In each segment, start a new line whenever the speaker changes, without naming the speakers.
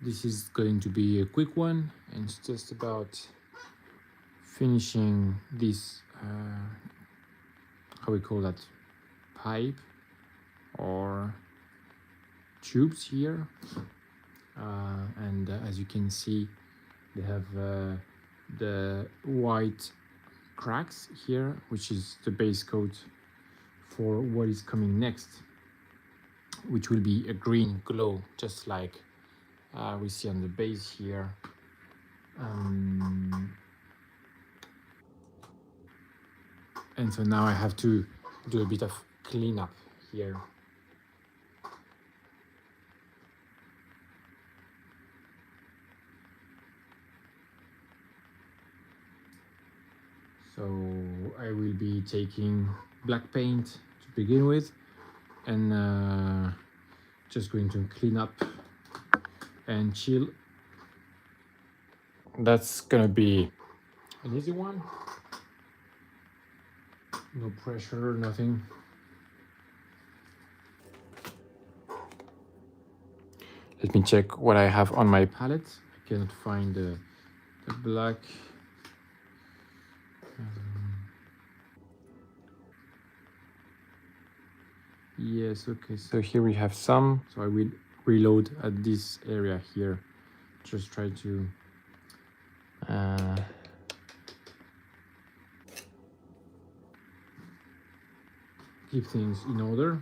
this is going to be a quick one, and it's just about finishing this, how we call that, pipe or tubes here. And as you can see, they have the white cracks here, which is the base coat for what is coming next, which will be a green glow, just like we see on the base here. And so now I have to do a bit of cleanup here. So I will be taking black paint to begin with, and just going to clean up and chill. That's gonna be an easy one. No pressure, nothing. Let me check what I have on my palette. I cannot find the black. Yes, okay, so here we have some. So I will reload at this area here. Just try to keep things in order.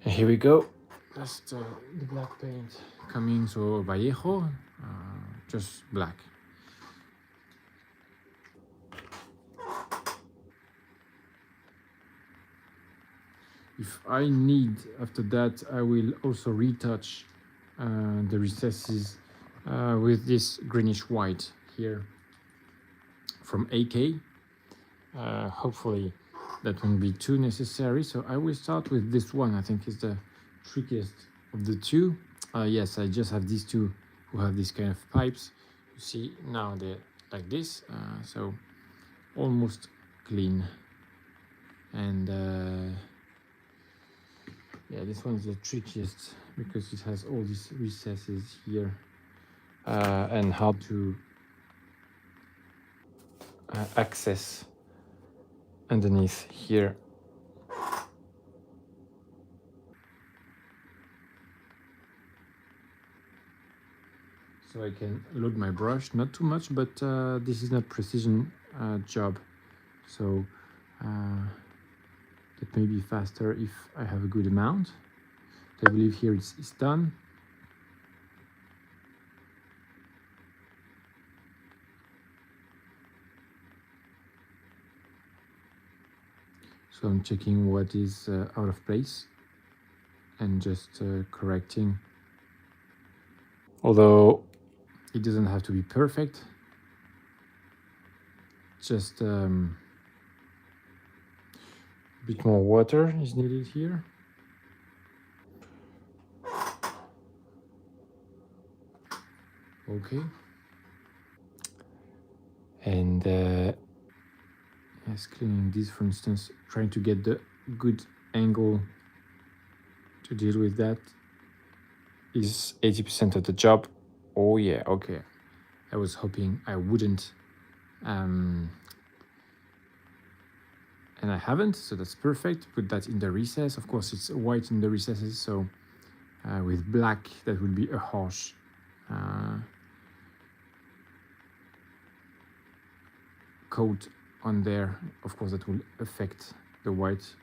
And here we go. That's the black paint coming. So Vallejo, just black. If I need, after that, I will also retouch the recesses with this greenish white here from AK. Hopefully that won't be too necessary. So I will start with this one. I think is the trickiest of the two. Yes, I just have these two who have this kind of pipes. You see now they're like this, so almost clean. And yeah, this one is the trickiest because it has all these recesses here, and how to access underneath here. So I can load my brush, not too much, but this is not precision job, so it may be faster if I have a good amount. So I believe here it's done. So I'm checking what is out of place and just correcting. Although it doesn't have to be perfect, just a bit more water is needed here. Okay. And yes, cleaning this, for instance, trying to get the good angle to deal with that is 80% of the job. Oh yeah, okay. I was hoping I wouldn't, and I haven't, so that's perfect. Put that in the recess. Of course, it's white in the recesses, so with black, that would be a harsh coat on there. Of course, that will affect the white.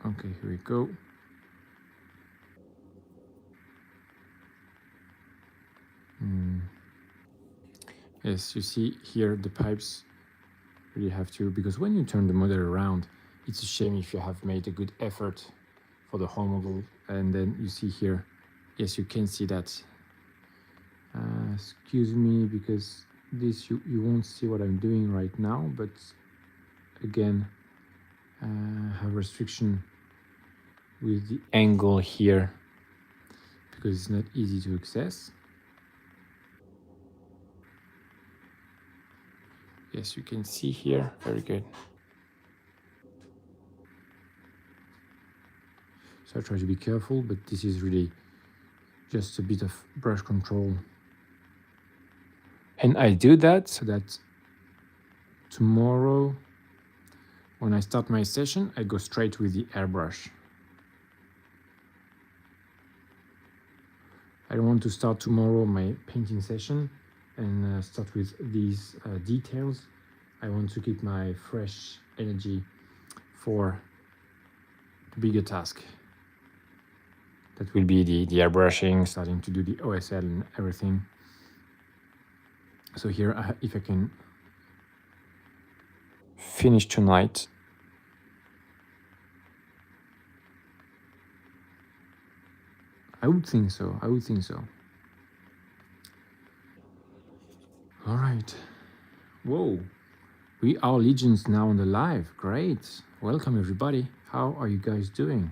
Okay, here we go. Yes, you see here the pipes really have to, because when you turn the model around, it's a shame if you have made a good effort for the whole model, and then you see here, yes, you can see that. Excuse me, because this you won't see what I'm doing right now, but again, have restriction with the angle here because it's not easy to access. Yes, you can see here, very good. So I try to be careful, but this is really just a bit of brush control. And I do that so that tomorrow, when I start my session, I go straight with the airbrush. I don't want to start tomorrow my painting session and start with these details. I want to keep my fresh energy for the bigger task. That will be the airbrushing, starting to do the OSL and everything. So here, if I can finish tonight, I would think so. I would think so. All right. Whoa. We are Legions now on the live. Great. Welcome, everybody. How are you guys doing?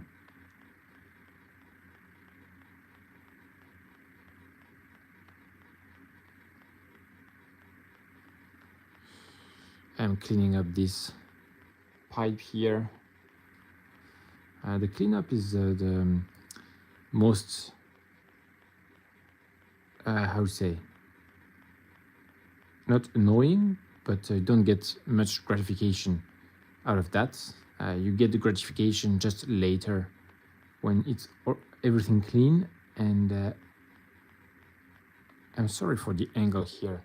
I'm cleaning up this pipe here. The cleanup is the most, how to say, not annoying, but you don't get much gratification out of that. You get the gratification just later when it's everything clean. And I'm sorry for the angle here.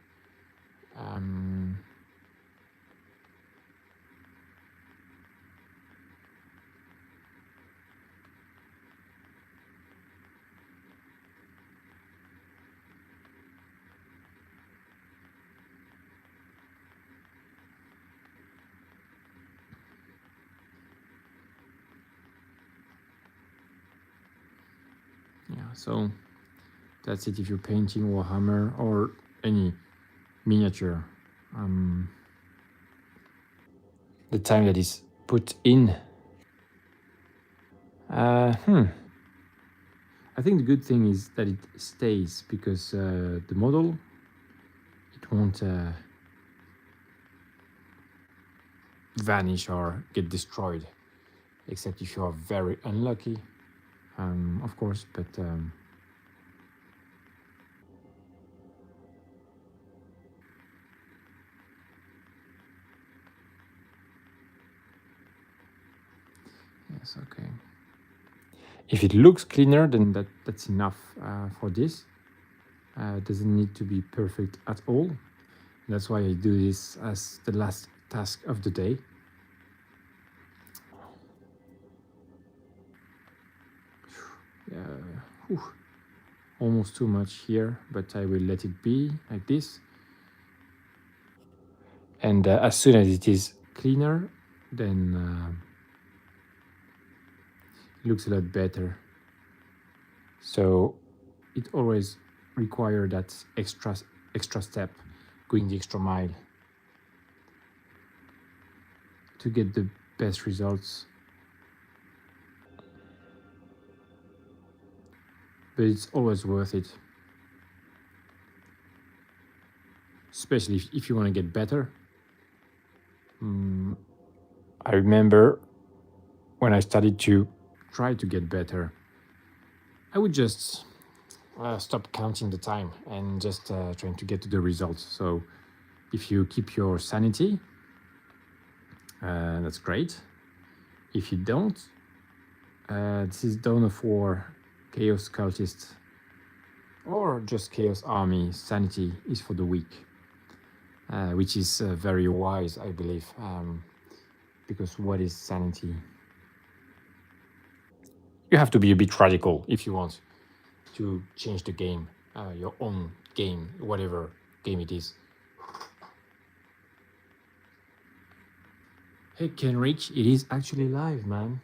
Yeah, so that's it if you're painting Warhammer or any miniature. The time that is put in. I think the good thing is that it stays, because the model, it won't vanish or get destroyed, except if you are very unlucky, of course, but yes, okay. If it looks cleaner, then that's enough for this. It doesn't need to be perfect at all. That's why I do this as the last task of the day. Almost too much here, but I will let it be like this. And as soon as it is cleaner, then it looks a lot better. So it always requires that extra step, going the extra mile to get the best results. But it's always worth it, especially if you want to get better. I remember when I started to try to get better, I would just stop counting the time and just trying to get to the results. So if you keep your sanity, that's great. If you don't, this is Dawn of War, Chaos Cultist, or just Chaos Army. Sanity is for the weak, which is very wise, I believe, because what is sanity? You have to be a bit radical if you want to change the game, your own game, whatever game it is. Hey Kenrich, it is actually live, man.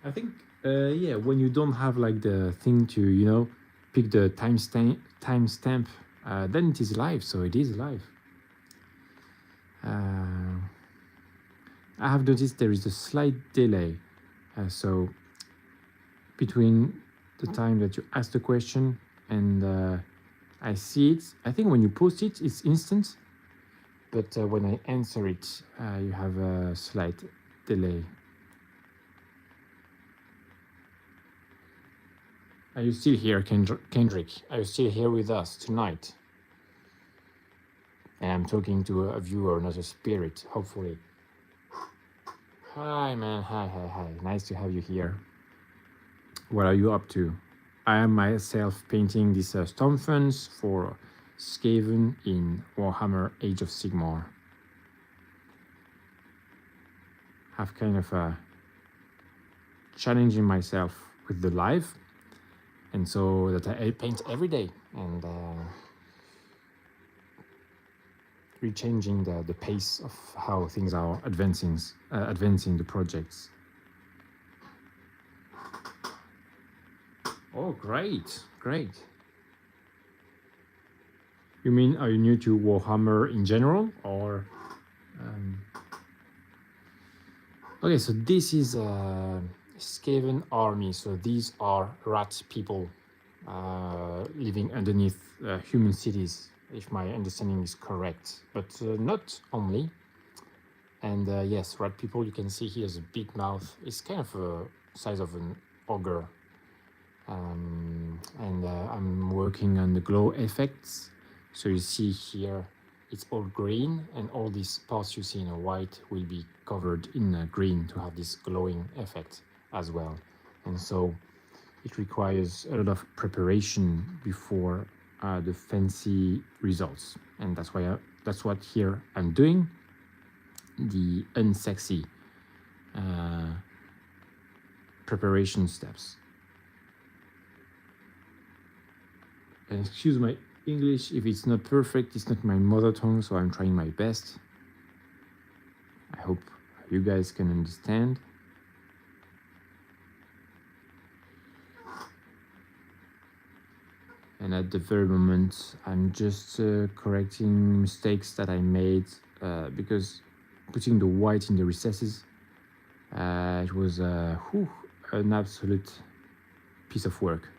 I think, yeah, when you don't have like the thing to, pick the timestamp, then it is live, so it is live. I have noticed there is a slight delay, so between the time that you ask the question and I see it. I think when you post it, it's instant, but when I answer it, you have a slight delay. Are you still here, Kendrick? Are you still here with us tonight? And I'm talking to a viewer, not a spirit, hopefully. Hi, man. Hi. Nice to have you here. What are you up to? I am myself painting these Stormfiends for Skaven in Warhammer Age of Sigmar. Have kind of challenging myself with the live, and so that I paint every day and rechanging the pace of how things are advancing the projects. Oh, great. You mean, are you new to Warhammer in general, or? Okay, so this is a Skaven army. So these are rat people living underneath human cities, if my understanding is correct, but not only. And yes, rat people, you can see he has a big mouth. It's kind of a size of an ogre. And I'm working on the glow effects. So you see here, it's all green, and all these parts you see in a white will be covered in green to have this glowing effect as well. And so it requires a lot of preparation before the fancy results. And that's what here I'm doing, the unsexy preparation steps. And excuse my English if it's not perfect, it's not my mother tongue, so I'm trying my best. I hope you guys can understand. And at the very moment, I'm just correcting mistakes that I made because putting the white in the recesses, it was an absolute piece of work.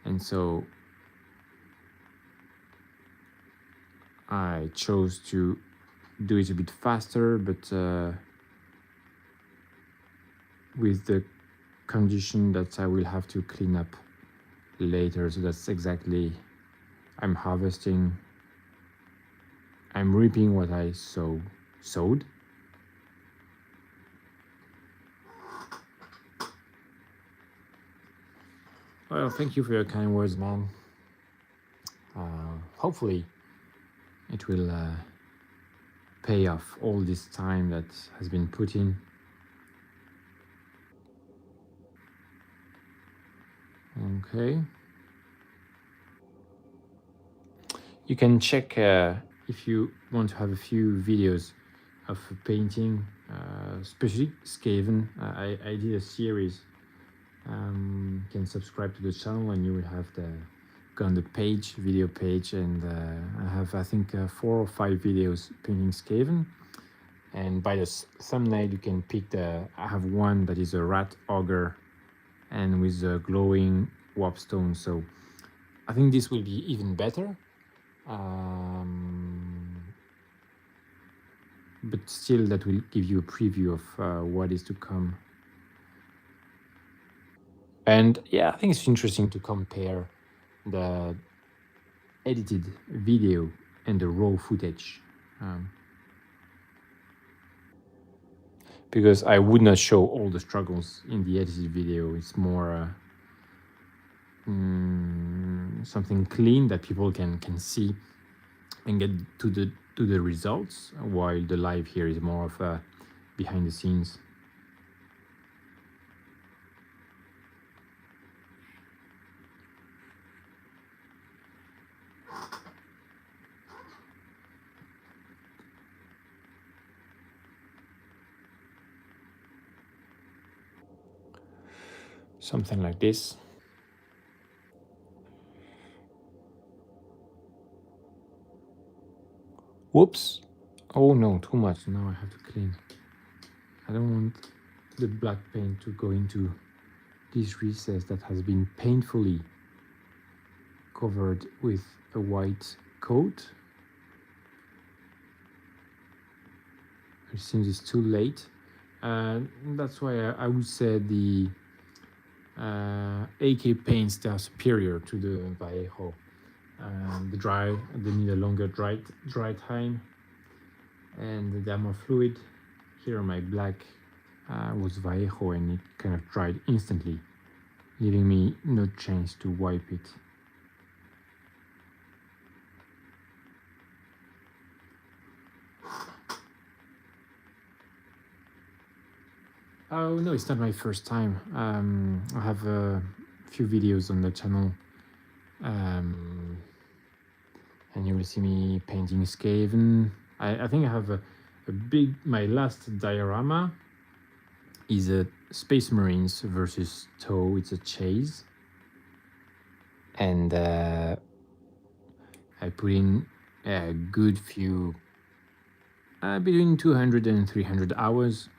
And so I chose to do it a bit faster, but with the condition that I will have to clean up later. So that's exactly, I'm harvesting, I'm reaping what I sowed. Well, thank you for your kind words, man. Hopefully it will pay off all this time that has been put in. Okay. You can check if you want to have a few videos of painting, especially Skaven. I did a series. You can subscribe to the channel and you will have go on the page, video page, and I have, I think, 4 or 5 videos painting Skaven. And by the thumbnail, you can pick I have one that is a rat ogre and with a glowing warpstone. So I think this will be even better. But still, that will give you a preview of what is to come. And yeah, I think it's interesting to compare the edited video and the raw footage. Because I would not show all the struggles in the edited video. It's more something clean that people can see and get to the results, while the live here is more of a behind the scenes. Something like this. Whoops. Oh no, too much. Now I have to clean. I don't want the black paint to go into this recess that has been painfully covered with a white coat. It seems it's too late, That's why I would say the AK paints, they are superior to the Vallejo. They need a longer dry time, and they are more fluid. Here my black was Vallejo, and it kind of dried instantly, leaving me no chance to wipe it. Oh no, it's not my first time. I have a few videos on the channel, and you will see me painting Skaven. I think I have a big, my last diorama is a Space Marines versus TOW. It's a chase, and I put in a good few, between 200 and 300 hours.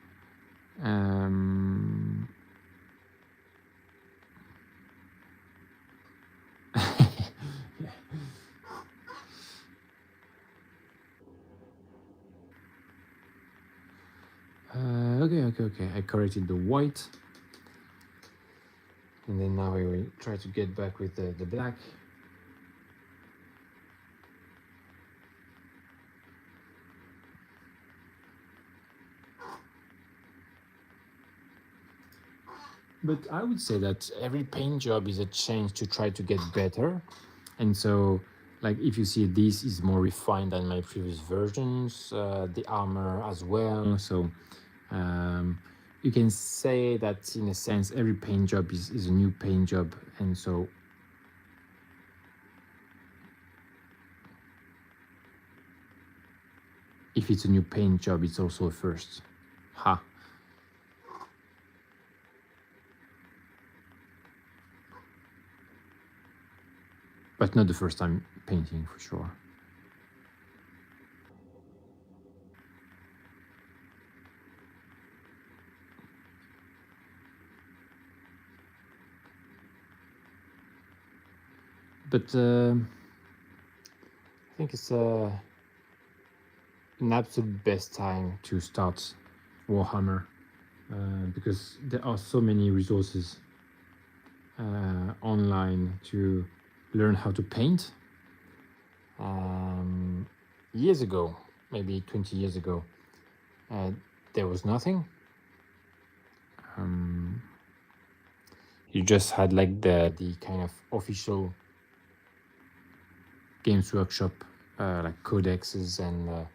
Okay. I corrected the white, and then now I will try to get back with the black. But I would say that every paint job is a chance to try to get better. And so, like, if you see, this is more refined than my previous versions, the armor as well. So you can say that in a sense, every paint job is a new paint job. And so if it's a new paint job, it's also a first. Ha. But not the first time painting, for sure. But I think it's an absolute best time to start Warhammer, because there are so many resources online to learn how to paint. Years ago, maybe 20 years ago, there was nothing. You just had like the kind of official Games Workshop like codexes and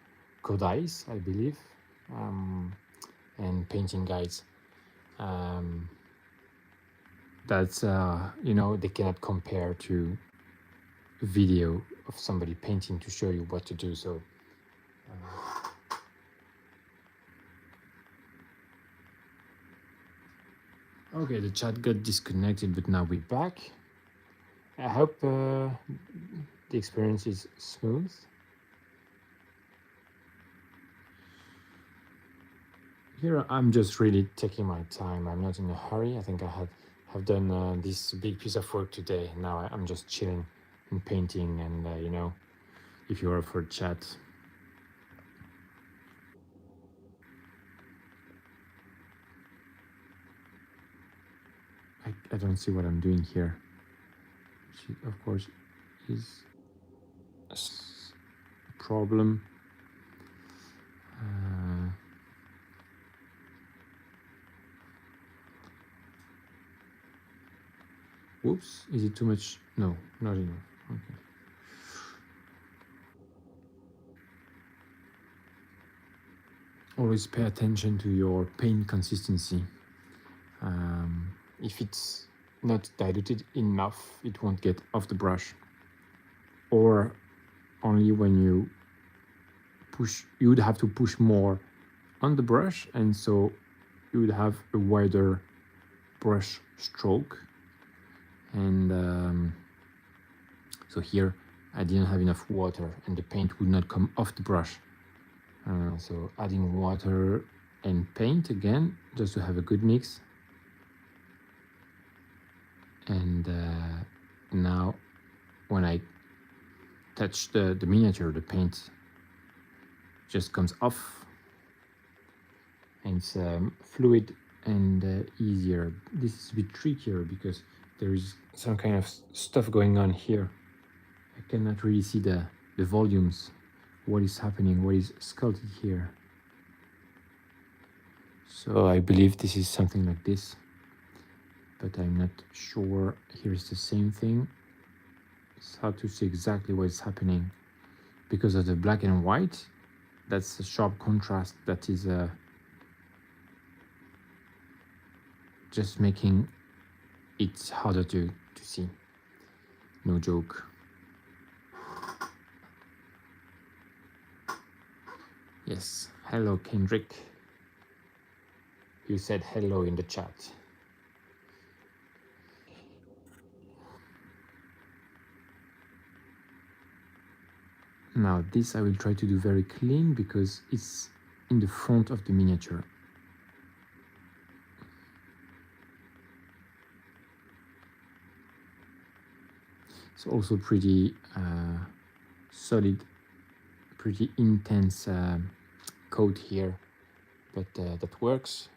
codice, I believe, and painting guides. That's you know, they cannot compare to video of somebody painting to show you what to do. So okay, the chat got disconnected, but now we're back. I hope the experience is smooth. Here I'm just really taking my time. I'm not in a hurry. I think I have done this big piece of work today. Now I'm just chilling and painting, and you know, if you are for chat. I don't see what I'm doing here, which of course is a problem. Whoops, is it too much? No, not enough. Okay. Always pay attention to your paint consistency. If it's not diluted enough, it won't get off the brush. Or only when you push, you would have to push more on the brush, and so you would have a wider brush stroke. And so here I didn't have enough water, and the paint would not come off the brush. So adding water and paint again, just to have a good mix. And now when I touch the miniature, the paint just comes off, and it's fluid and easier. This is a bit trickier because there is some kind of stuff going on here. I cannot really see the volumes, what is happening, what is sculpted here. So I believe this is something like this, but I'm not sure. Here's the same thing. It's hard to see exactly what is happening because of the black and white. That's a sharp contrast that is just making it harder to see. No joke. Yes, hello Kendrick. You said hello in the chat. Now this I will try to do very clean because it's in the front of the miniature. It's also pretty solid, pretty intense coat here, but that works.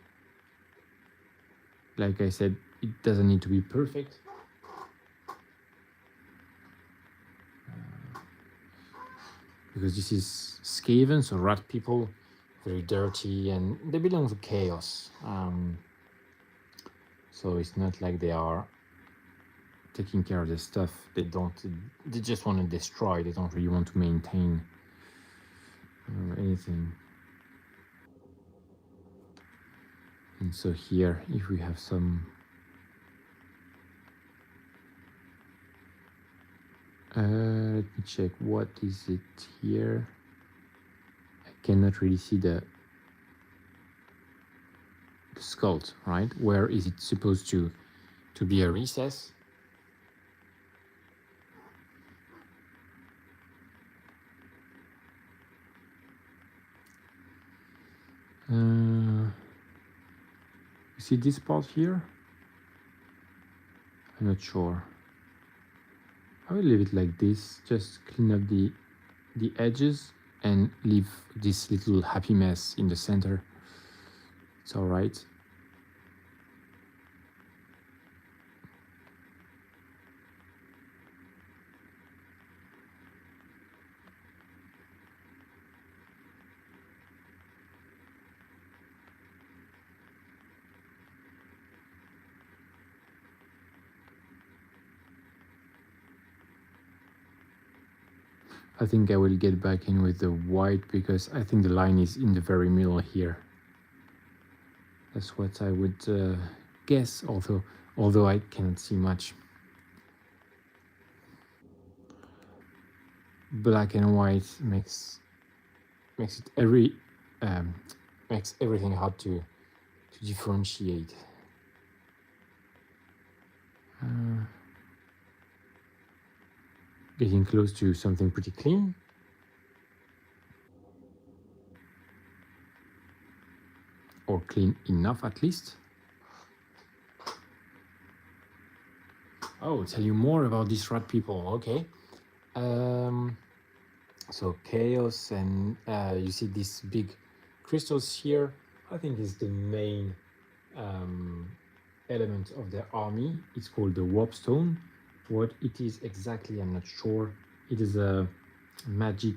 Like I said, it doesn't need to be perfect. Because this is Skaven, so rat people, very dirty, and they belong to chaos. So it's not like they are taking care of the stuff. They just want to destroy. They don't really want to maintain anything. And so here, if we have some let me check, what is it here? I cannot really see the skull, right? Where is it supposed to be a recess? You see this part here? I'm not sure. I will leave it like this, just clean up the edges and leave this little happy mess in the center. It's all right. I think I will get back in with the white because I think the line is in the very middle here. That's what I would guess, although I cannot see much. Black and white makes it makes everything hard to differentiate. Getting close to something pretty clean. Or clean enough at least. Oh, tell you more about these rat people. Okay. So chaos, and you see these big crystals here. I think is the main element of their army. It's called the warpstone. What it is exactly, I'm not sure. It is a magic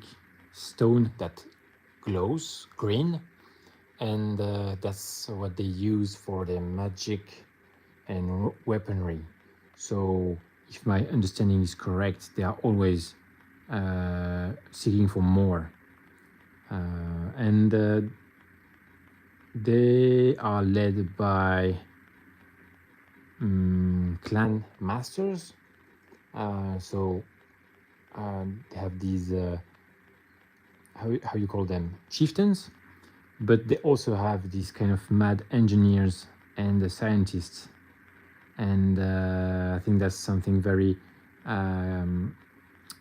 stone that glows green, and that's what they use for their magic and weaponry. So if my understanding is correct, they are always seeking for more, and they are led by clan masters. So they have these how you call them, chieftains, but they also have these kind of mad engineers and the scientists, and I think that's something very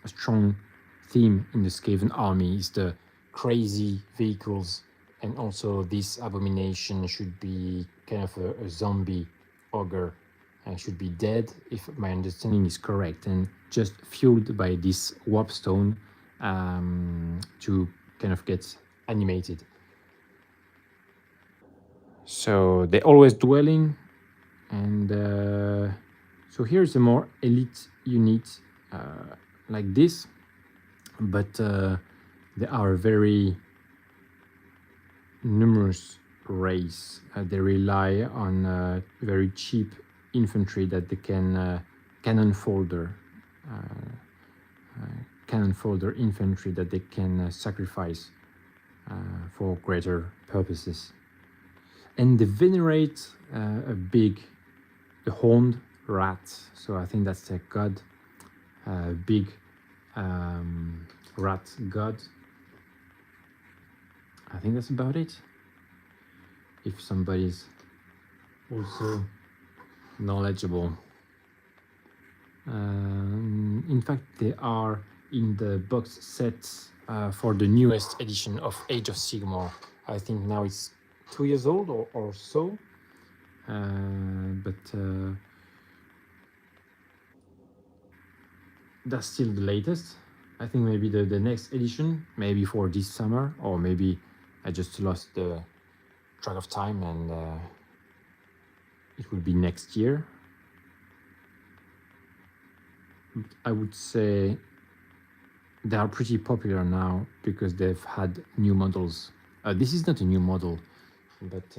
strong theme in the Skaven army is the crazy vehicles, and also this abomination should be kind of a zombie ogre, should be dead if my understanding is correct, and just fueled by this warpstone to kind of get animated. So they always dwelling, and so here's a more elite unit like this, but they are very numerous race. They rely on very cheap infantry that they can cannon folder infantry that they can sacrifice for greater purposes. And they venerate a horned rat. So I think that's a god, big rat god. I think that's about it. If somebody's also knowledgeable. In fact, they are in the box sets for the newest edition of Age of Sigmar. I think now it's 2 years old or so. But that's still the latest. I think maybe the next edition, maybe for this summer, or maybe I just lost the track of time and it will be next year. I would say they are pretty popular now because they've had new models. This is not a new model, but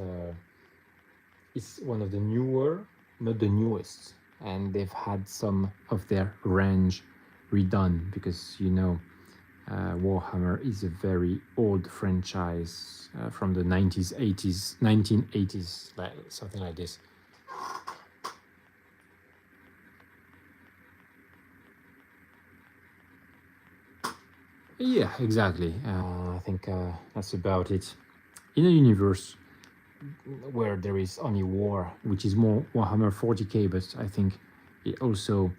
it's one of the newer, not the newest. And they've had some of their range redone because, you know, Warhammer is a very old franchise from the 90s, 80s, 1980s, something like this. Yeah, exactly. I think that's about it. In a universe where there is only war, which is more Warhammer 40k, but I think it also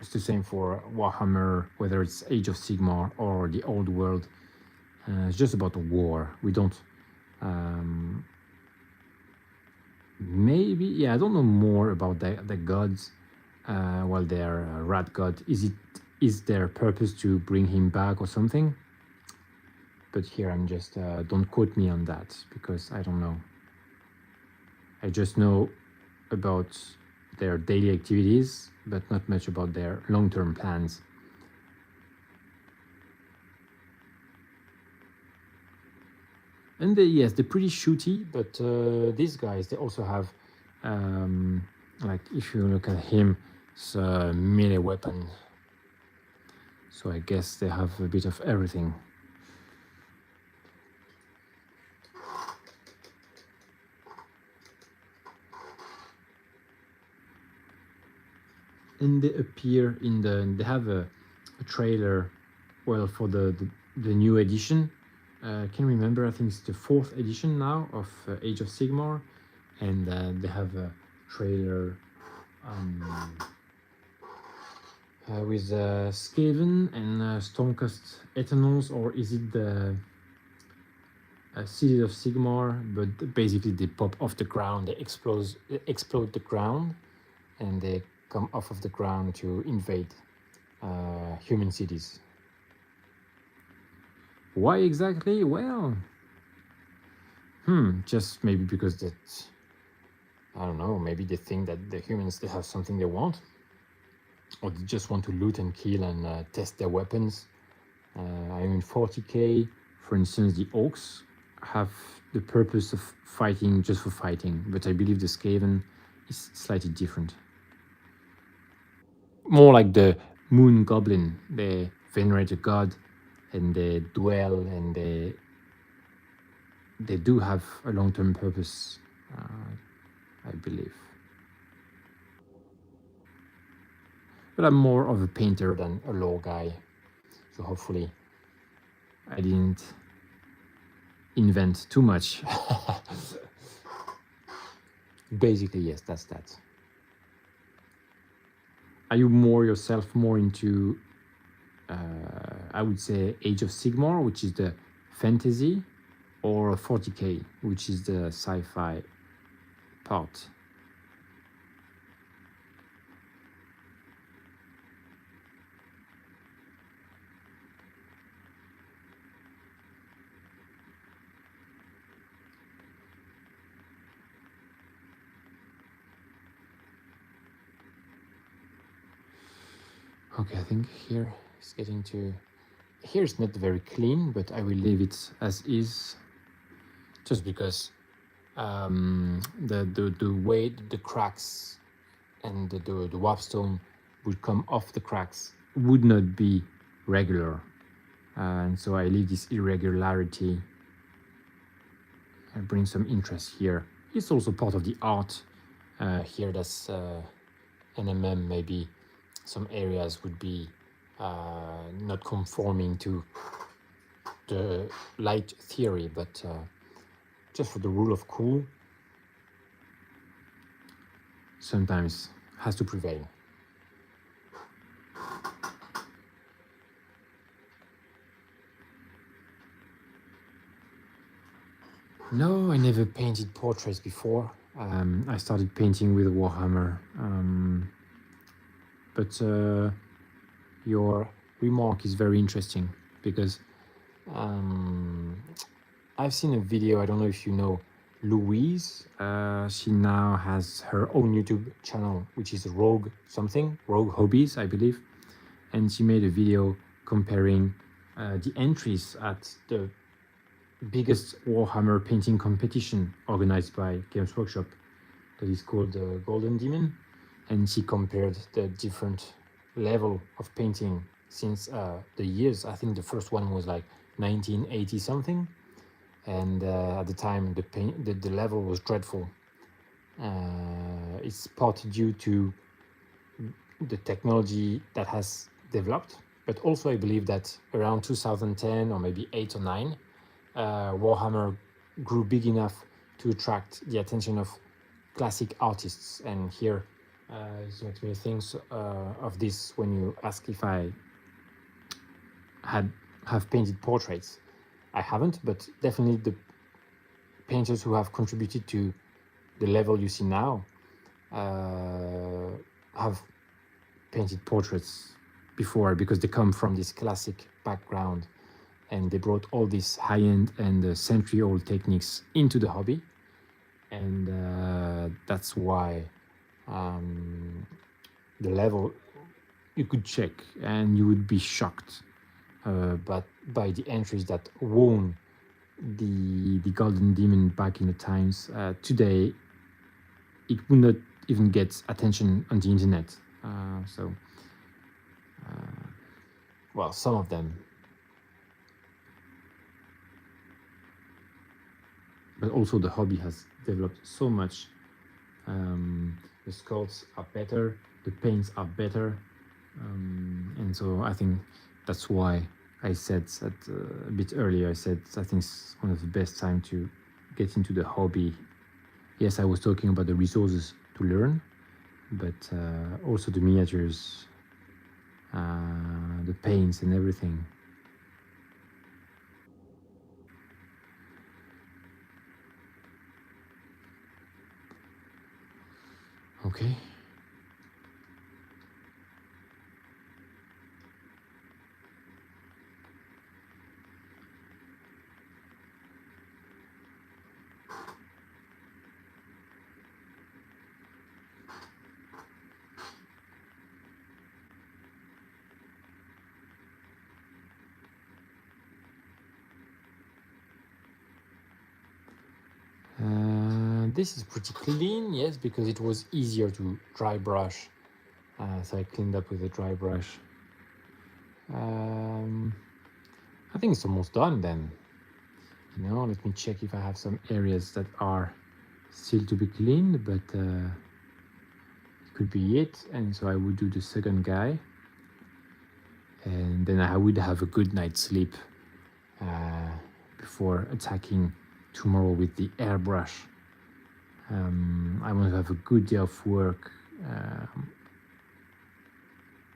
it's the same for Warhammer, whether it's Age of Sigmar or the Old World. It's just about the war. We don't maybe, yeah, I don't know more about the gods. Well, their rat god, is their purpose to bring him back or something? But here I'm just don't quote me on that because I don't know. I just know about their daily activities, but not much about their long-term plans. And yes, they're pretty shooty, but these guys, they also have, like if you look at him, it's a melee weapon. So I guess they have a bit of everything. And they appear in they have a trailer, well, for the new edition. I can remember, I think it's the 4th edition now of Age of Sigmar, and they have a trailer with Skaven and Stormcast Eternals, or is it the Cities of Sigmar? But basically they pop off the ground, they explode the ground, and they come off of the ground to invade human cities. Why exactly? Well, just maybe because that, I don't know, maybe they think that the humans, they have something they want, or they just want to loot and kill and test their weapons. I mean, 40k, for instance, the orcs have the purpose of fighting just for fighting, but I believe the Skaven is slightly different. More like the moon goblin. They venerate a god and they dwell, and they do have a long-term purpose, I believe. But I'm more of a painter than a lore guy, so hopefully I didn't invent too much. Basically, yes, that's that. Are you yourself more into, I would say, Age of Sigmar, which is the fantasy, or 40k, which is the sci-fi part? Okay, I think here it's getting to... Here it's not very clean, but I will leave it as is, just because the way the cracks and the warpstone would come off the cracks would not be regular, and so I leave this irregularity. I bring some interest here. It's also part of the art. Here that's NMM, maybe some areas would be not conforming to the light theory, but just for the rule of cool, sometimes has to prevail. No, I never painted portraits before. I started painting with Warhammer, but your remark is very interesting, because I've seen a video, I don't know if you know Louise. She now has her own YouTube channel, which is Rogue Hobbies, I believe. And she made a video comparing the entries at the biggest Warhammer painting competition organized by Games Workshop, that is called the Golden Demon. And she compared the different level of painting since the years. I think the first one was like 1980 something, and at the time the level was dreadful. It's partly due to the technology that has developed, but also I believe that around 2010 or maybe 8 or 9, Warhammer grew big enough to attract the attention of classic artists. And here it makes me think of this when you ask if I have painted portraits. I haven't, but definitely the painters who have contributed to the level you see now have painted portraits before, because they come from this classic background and they brought all these high-end and century-old techniques into the hobby. And that's why the level, you could check and you would be shocked but by the entries that won the Golden Demon back in the times. Today it would not even get attention on the internet. Well, some of them, but also the hobby has developed so much. The sculpts are better, the paints are better, and so I think that's why I said that a bit earlier. I said I think it's one of the best time to get into the hobby. Yes, I was talking about the resources to learn, but also the miniatures, the paints and everything. Okay. This is pretty clean, yes, because it was easier to dry brush. So I cleaned up with a dry brush. I think it's almost done then. You know, let me check if I have some areas that are still to be cleaned, but it could be it. And so I would do the second guy, and then I would have a good night's sleep before attacking tomorrow with the airbrush. I want to have a good day of work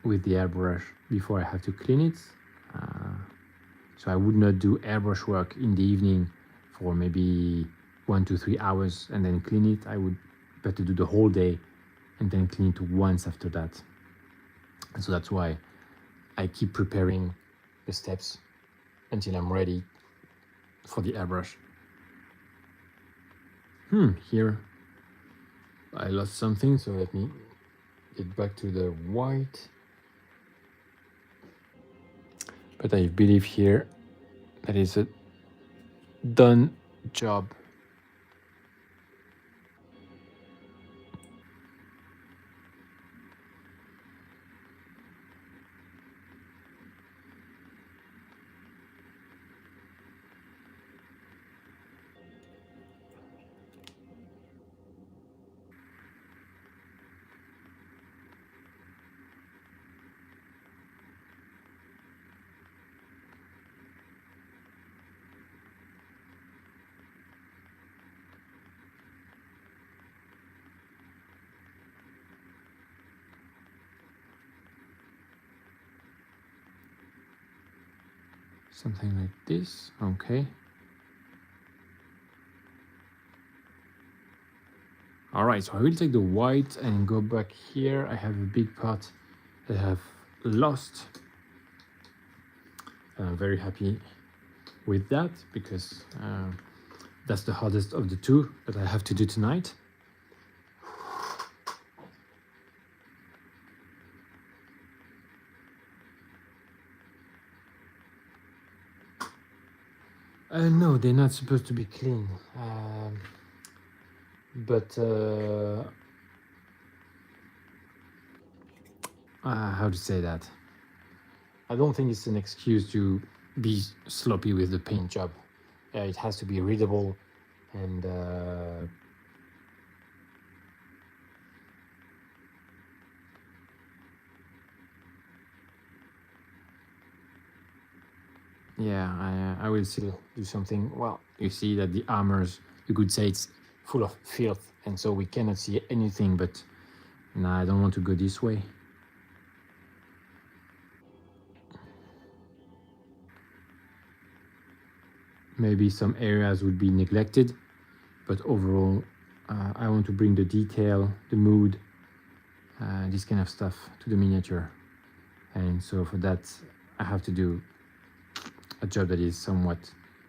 with the airbrush before I have to clean it. So I would not do airbrush work in the evening for maybe 1 to 3 hours and then clean it. I would better do the whole day and then clean it once after that. And so that's why I keep preparing the steps until I'm ready for the airbrush. Here I lost something, so let me get back to the white. but I believe here that is a done job. Something like this, okay. All right, so I will take the white and go back here. I have a big part that I have lost. I'm very happy with that because that's the hardest of the two that I have to do tonight. No, they're not supposed to be clean. But how to say that? I don't think it's an excuse to be sloppy with the paint job. It has to be readable and yeah, I will still do something. Well, you see that the armors, you could say it's full of filth, and so we cannot see anything, but no, I don't want to go this way. Maybe some areas would be neglected, but overall, I want to bring the detail, the mood, this kind of stuff to the miniature. And so for that, I have to do a job that is somewhat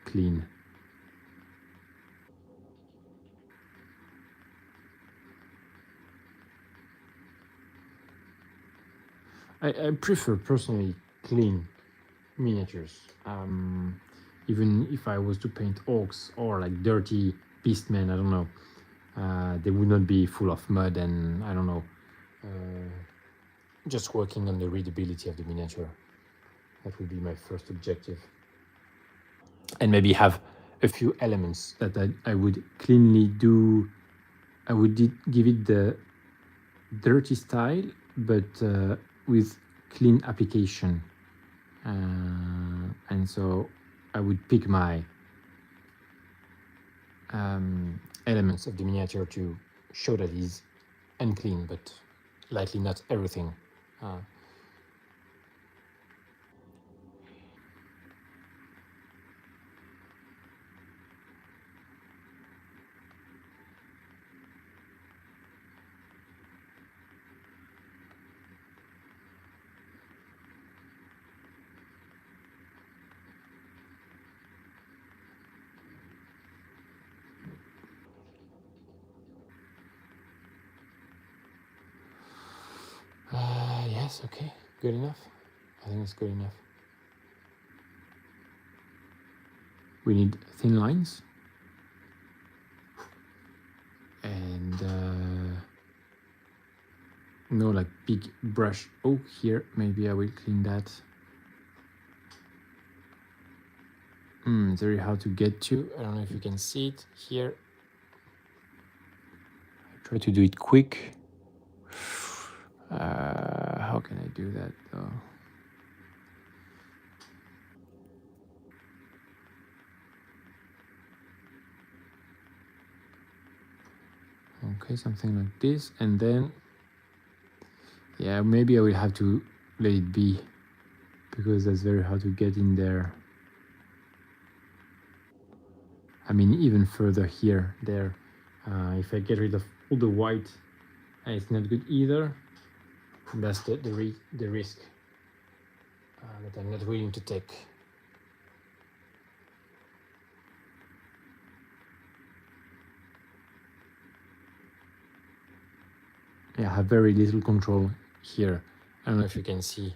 clean. I prefer personally clean miniatures. Even if I was to paint orcs or like dirty beastmen, I don't know, they would not be full of mud and I don't know, just working on the readability of the miniature. That would be my first objective. And maybe have a few elements that I would cleanly do. I would give it the dirty style, but with clean application. And so I would pick my elements of the miniature to show that it's unclean, but likely not everything. Yes, okay, good enough. I think it's good enough. We need thin lines and no like big brush. Oh, here maybe I will clean that. It's very hard to get to. I don't know if you can see it here. I try to do it quick. How can I do that though? Okay, something like this, and then yeah, maybe I will have to let it be because that's very hard to get in there. I mean, even further here, there. If I get rid of all the white, it's not good either. That's the risk that I'm not willing to take. Yeah, I have very little control here. I don't know if you can see,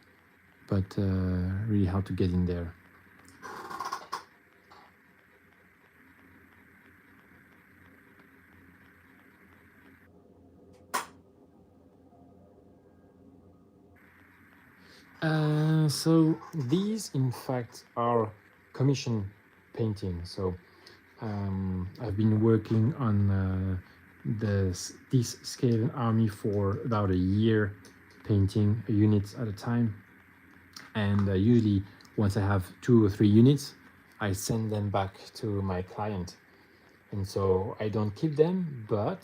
but really hard to get in there. So these in fact are commission painting. So I've been working on this Skaven army for about a year, painting units at a time. And usually once I have 2 or 3 units, I send them back to my client. And so I don't keep them, but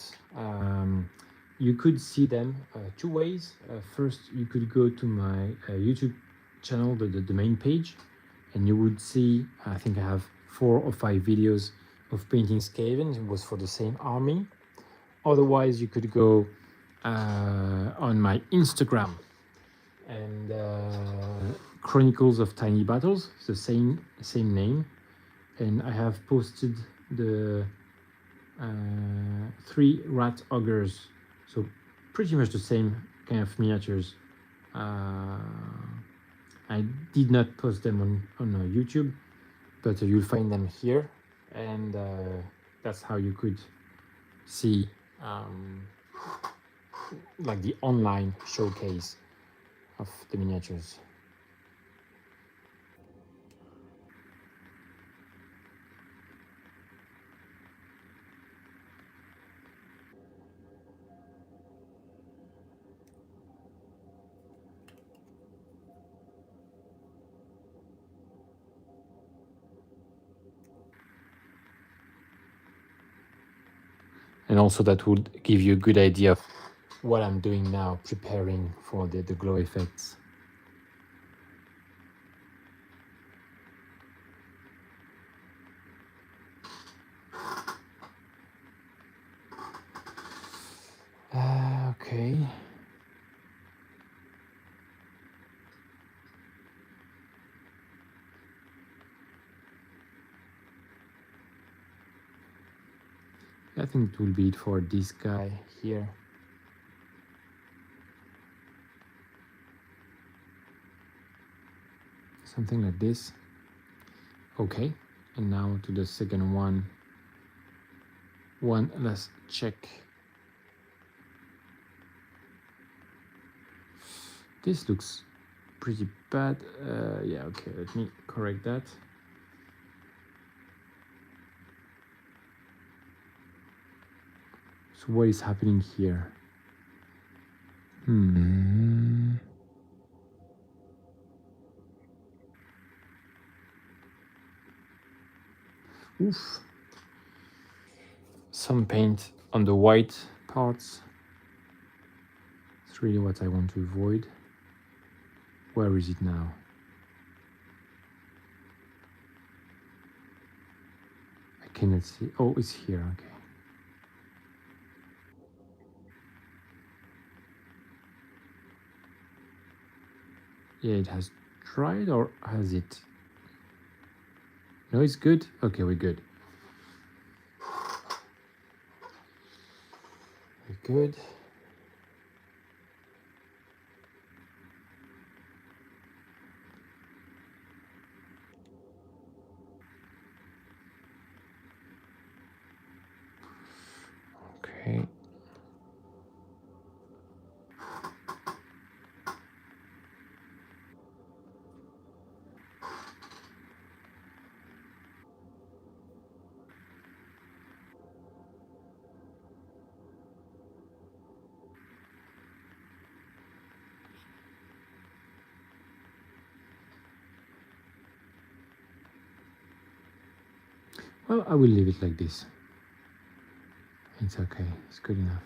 you could see them 2 ways. First, you could go to my YouTube channel, the main page, and you would see, I think I have 4 or 5 videos of painting Skaven. It was for the same army. Otherwise, you could go on my Instagram, and Chronicles of Tiny Battles, it's the same name, and I have posted the 3 rat ogres, so pretty much the same kind of miniatures. I did not post them on YouTube, but you'll find them here, and that's how you could see like the online showcase of the miniatures. And also that would give you a good idea of what I'm doing now, preparing for the glow effects. Okay. I think it will be it for this guy here. Something like this. Okay, and now to the second one. One last check. This looks pretty bad. Yeah, okay, let me correct that. So what is happening here? Oof. Some paint on the white parts. It's really what I want to avoid. Where is it now? I cannot see. Oh, it's here. Okay. Yeah, it has dried, or has it? No, it's good. Okay, we're good. We're good. Okay. Well, I will leave it like this. It's okay. It's good enough.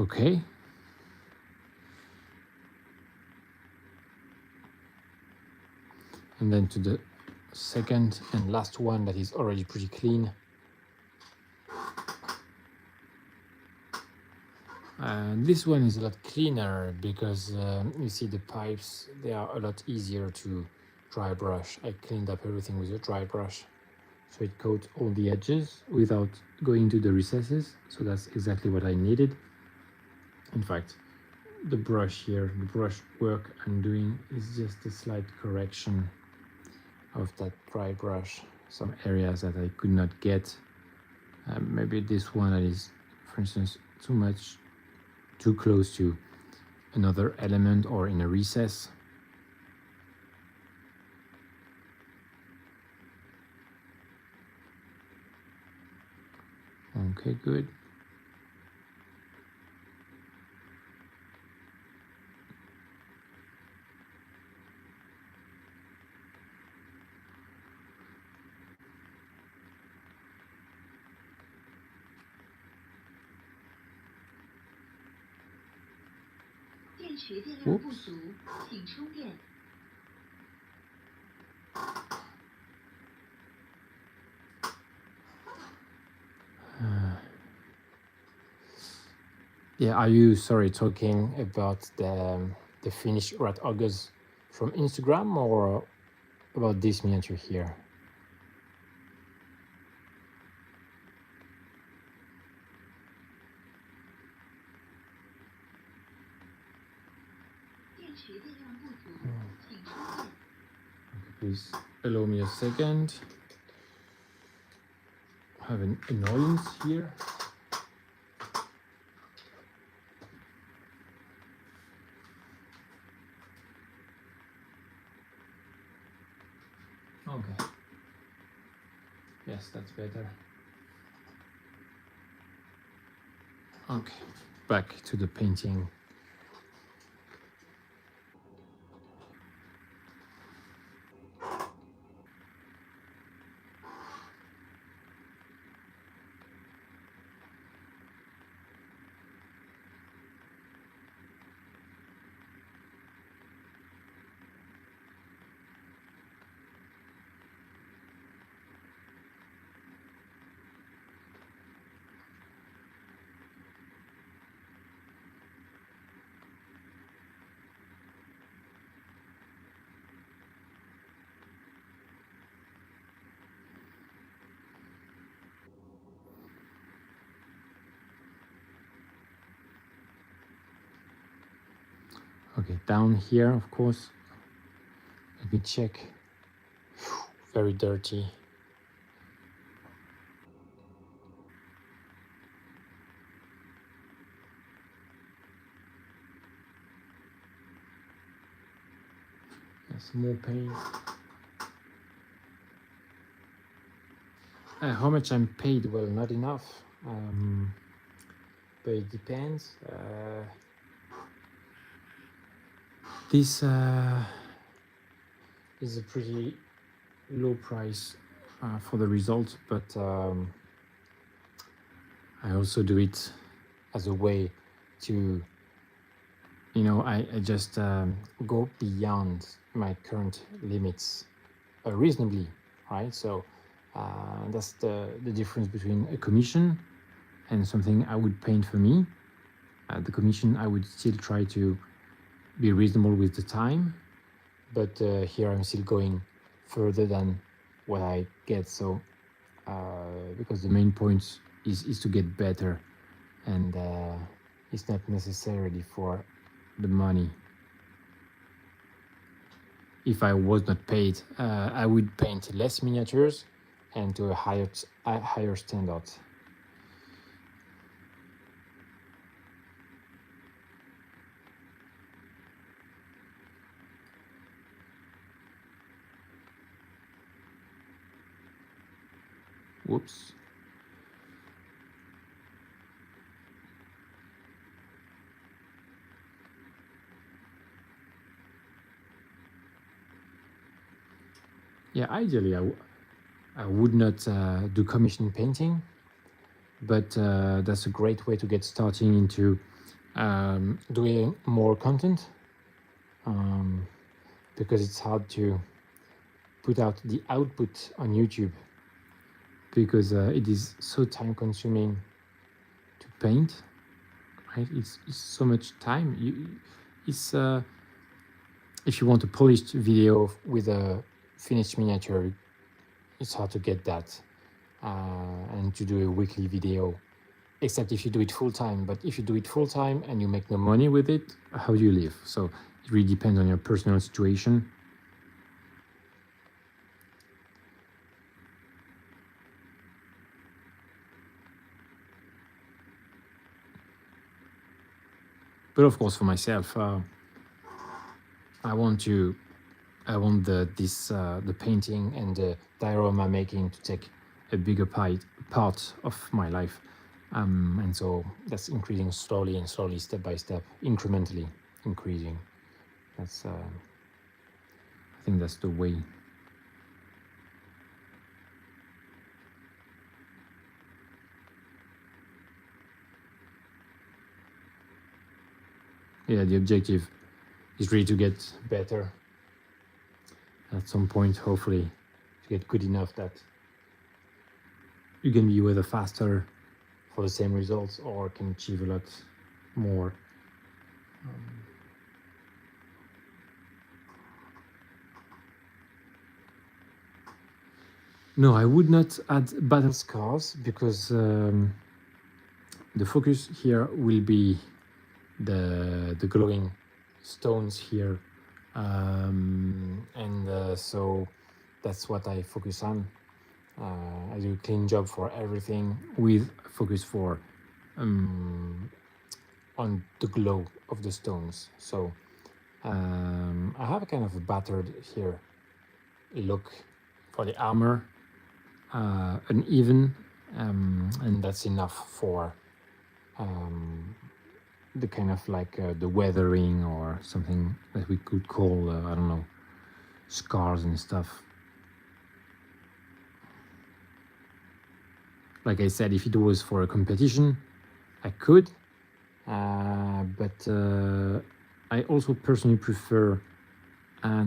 Okay. And then to the second and last one that is already pretty clean. And this one is a lot cleaner because you see the pipes, they are a lot easier to dry brush. I cleaned up everything with a dry brush. so it coats all the edges without going to the recesses. So that's exactly what I needed. In fact, the brush here, the brush work I'm doing is just a slight correction of that dry brush. Some areas that I could not get. Maybe this one that is, for instance, too close to another element or in a recess. Okay, good. Oops. Yeah, are you talking about the finished rat augers from Instagram or about this miniature here? Please allow me a second. I have an annoyance here. Okay. Yes, that's better. Okay, back to the painting. Okay, down here, of course. Let me check. Very dirty. Yes, more paint. How much I'm paid? Well, not enough. But it depends. This is a pretty low price for the result, but I also do it as a way to, I just go beyond my current limits reasonably, right? So that's the difference between a commission and something I would paint for me. The commission, I would still try to be reasonable with the time, but here I'm still going further than what I get. So because the main point is to get better, and it's not necessarily for the money. If I was not paid, I would paint less miniatures and to a higher standard. Whoops. Yeah, ideally I would not do commission painting, but that's a great way to get starting into doing more content, because it's hard to put out the output on YouTube, because it is so time consuming to paint, right? It's so much time. It's if you want a polished video with a finished miniature, it's hard to get that and to do a weekly video, except if you do it full time. But if you do it full time and you make no money with it, how do you live? So it really depends on your personal situation. But of course, for myself, I want the painting and the diorama making to take a bigger part of my life, and so that's increasing slowly and slowly, step by step, incrementally increasing. That's I think that's the way. Yeah, the objective is really to get better at some point, hopefully to get good enough that you can be whether faster for the same results or can achieve a lot more. No, I would not add battle scars because the focus here will be the glowing stones here, and so that's what I focus on. I do a clean job for everything with focus for on the glow of the stones. So I have a kind of a battered here look for the armor, uneven, and that's enough for the kind of like the weathering or something that we could call I don't know, scars and stuff. Like I said, if it was for a competition, I could, but I also personally prefer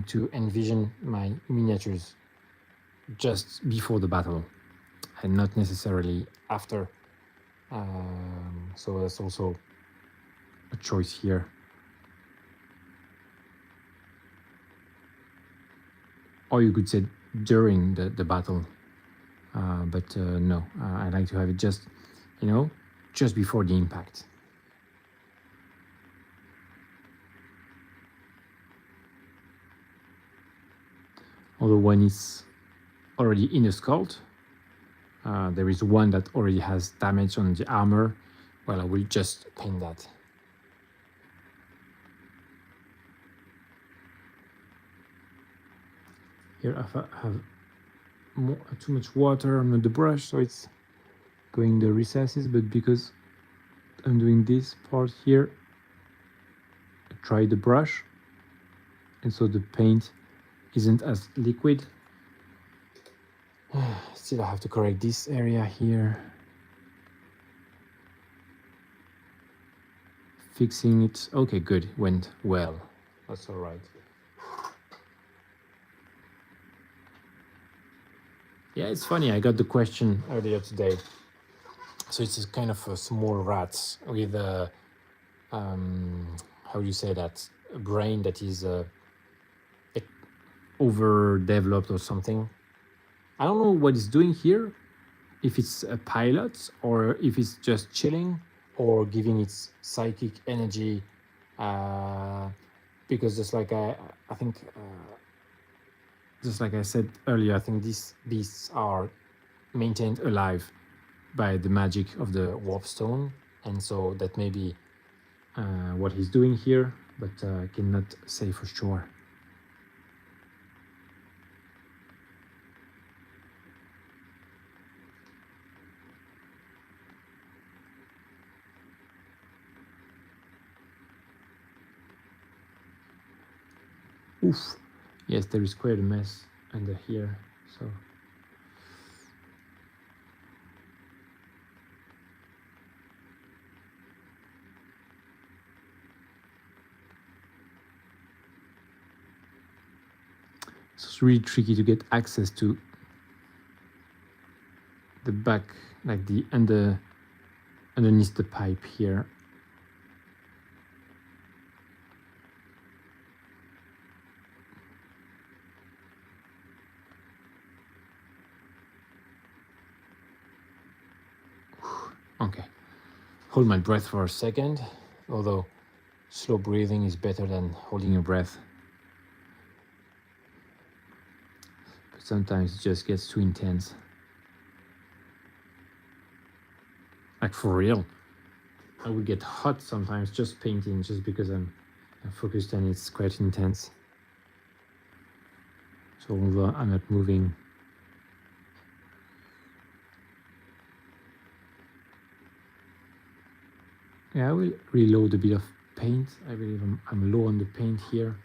to envision my miniatures just before the battle and not necessarily after. So that's also a choice here. Or you could say during the battle, but no, I like to have it just, just before the impact. Although when it's already in a sculpt, there is one that already has damage on the armor. Well, I will just paint that. Here I have too much water on the brush, so it's going the recesses, but because I'm doing this part here, I try the brush, and so the paint isn't as liquid. Still I have to correct this area here. Fixing it. Okay, good, went well. That's all right. Yeah, it's funny, I got the question earlier today. So it's a kind of a small rat with a, how do you say that? A brain that is overdeveloped or something. I don't know what it's doing here, if it's a pilot or if it's just chilling or giving its psychic energy, because just like I think, just like I said earlier, I think these beasts are maintained alive by the magic of the warpstone, and so that may be what he's doing here, but I cannot say for sure. Oof, yes, there is quite a mess under here, so. So it's really tricky to get access to the back, like the underneath the pipe here. Okay, hold my breath for a second, although slow breathing is better than holding your breath. But sometimes it just gets too intense. Like for real, I would get hot sometimes just painting, just because I'm focused and it's quite intense. So although I'm not moving, yeah, I will reload a bit of paint. I believe I'm low on the paint here.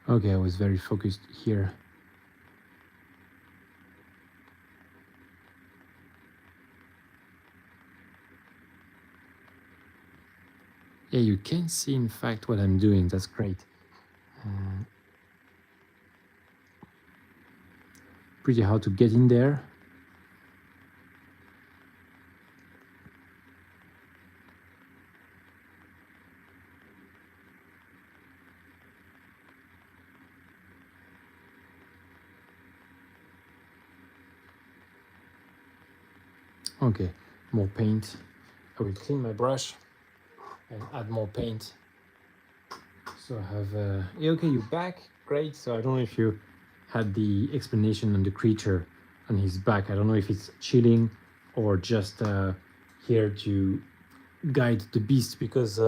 Okay, I was very focused here. Yeah, you can see in fact what I'm doing. That's great. Pretty hard to get in there. Okay, more paint. I will clean my brush and add more paint. So I have, yeah, okay, you're back, great. So I don't know if you had the explanation on the creature on his back. I don't know if it's chilling or just here to guide the beast, because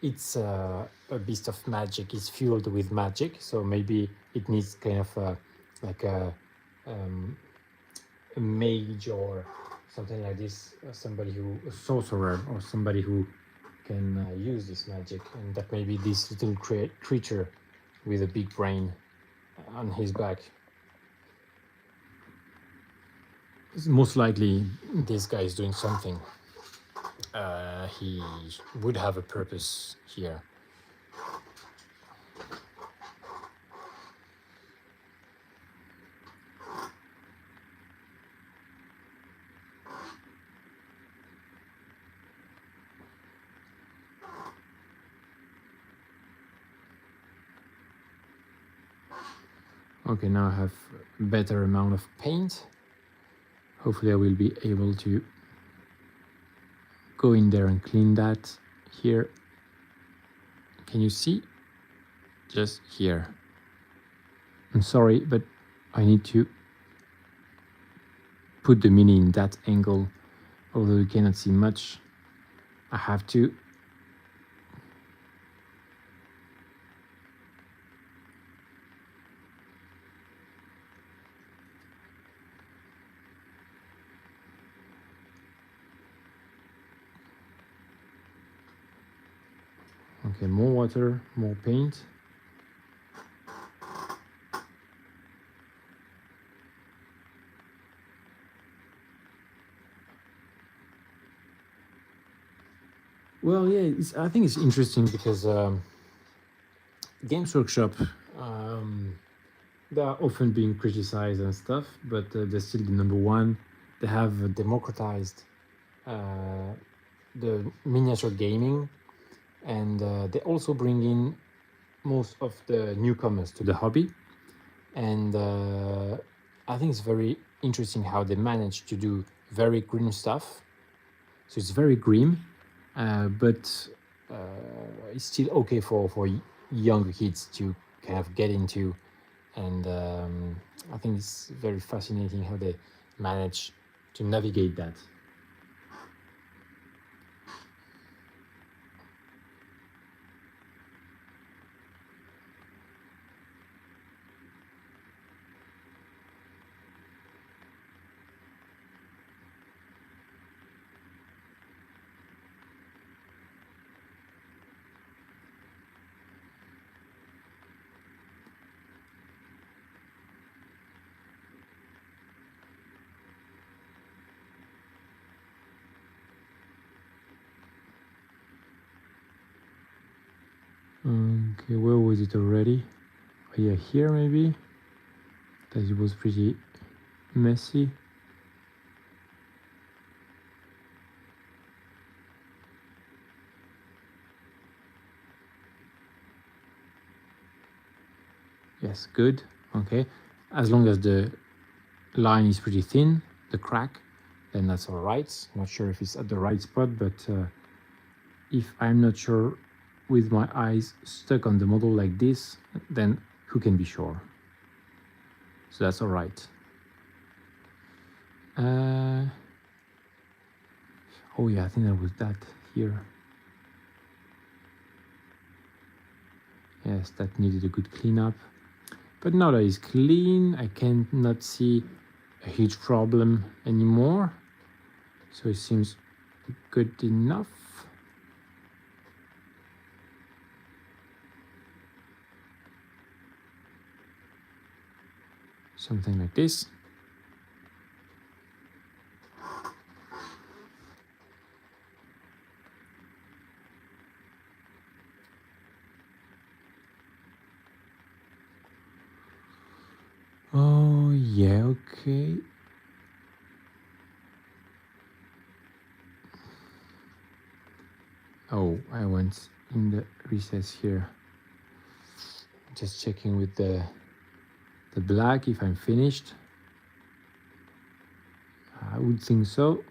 it's a beast of magic. It's fueled with magic, so maybe it needs kind of like a mage or something like this, a sorcerer or somebody who can use this magic, and that maybe this little creature with a big brain on his back. Most likely this guy is doing something. He would have a purpose here. Okay, now I have a better amount of paint. Hopefully I will be able to go in there and clean that here. Can you see? Just here. I'm sorry, but I need to put the mini in that angle, although you cannot see much. I have to. Okay, more water, more paint. Well, yeah, I think it's interesting because Games Workshop, they are often being criticized and stuff, but they're still the number one. They have democratized the miniature gaming, and they also bring in most of the newcomers to the hobby. And I think it's very interesting how they manage to do very grim stuff. So it's very grim, but it's still okay for younger kids to kind of get into. And I think it's very fascinating how they manage to navigate that. Okay, where was it already? Oh, yeah, here maybe. That it was pretty messy. Yes, good. Okay, as long as the line is pretty thin, the crack, then that's all right. Not sure if it's at the right spot, but if I'm not sure with my eyes stuck on the model like this, then who can be sure? So that's all right. Oh yeah, I think that was that here. Yes, that needed a good cleanup. But now that it's clean, I cannot see a huge problem anymore. So it seems good enough. Something like this. Oh yeah, okay. Oh, I went in the recess here. Just checking with the black if I'm finished. I would think so.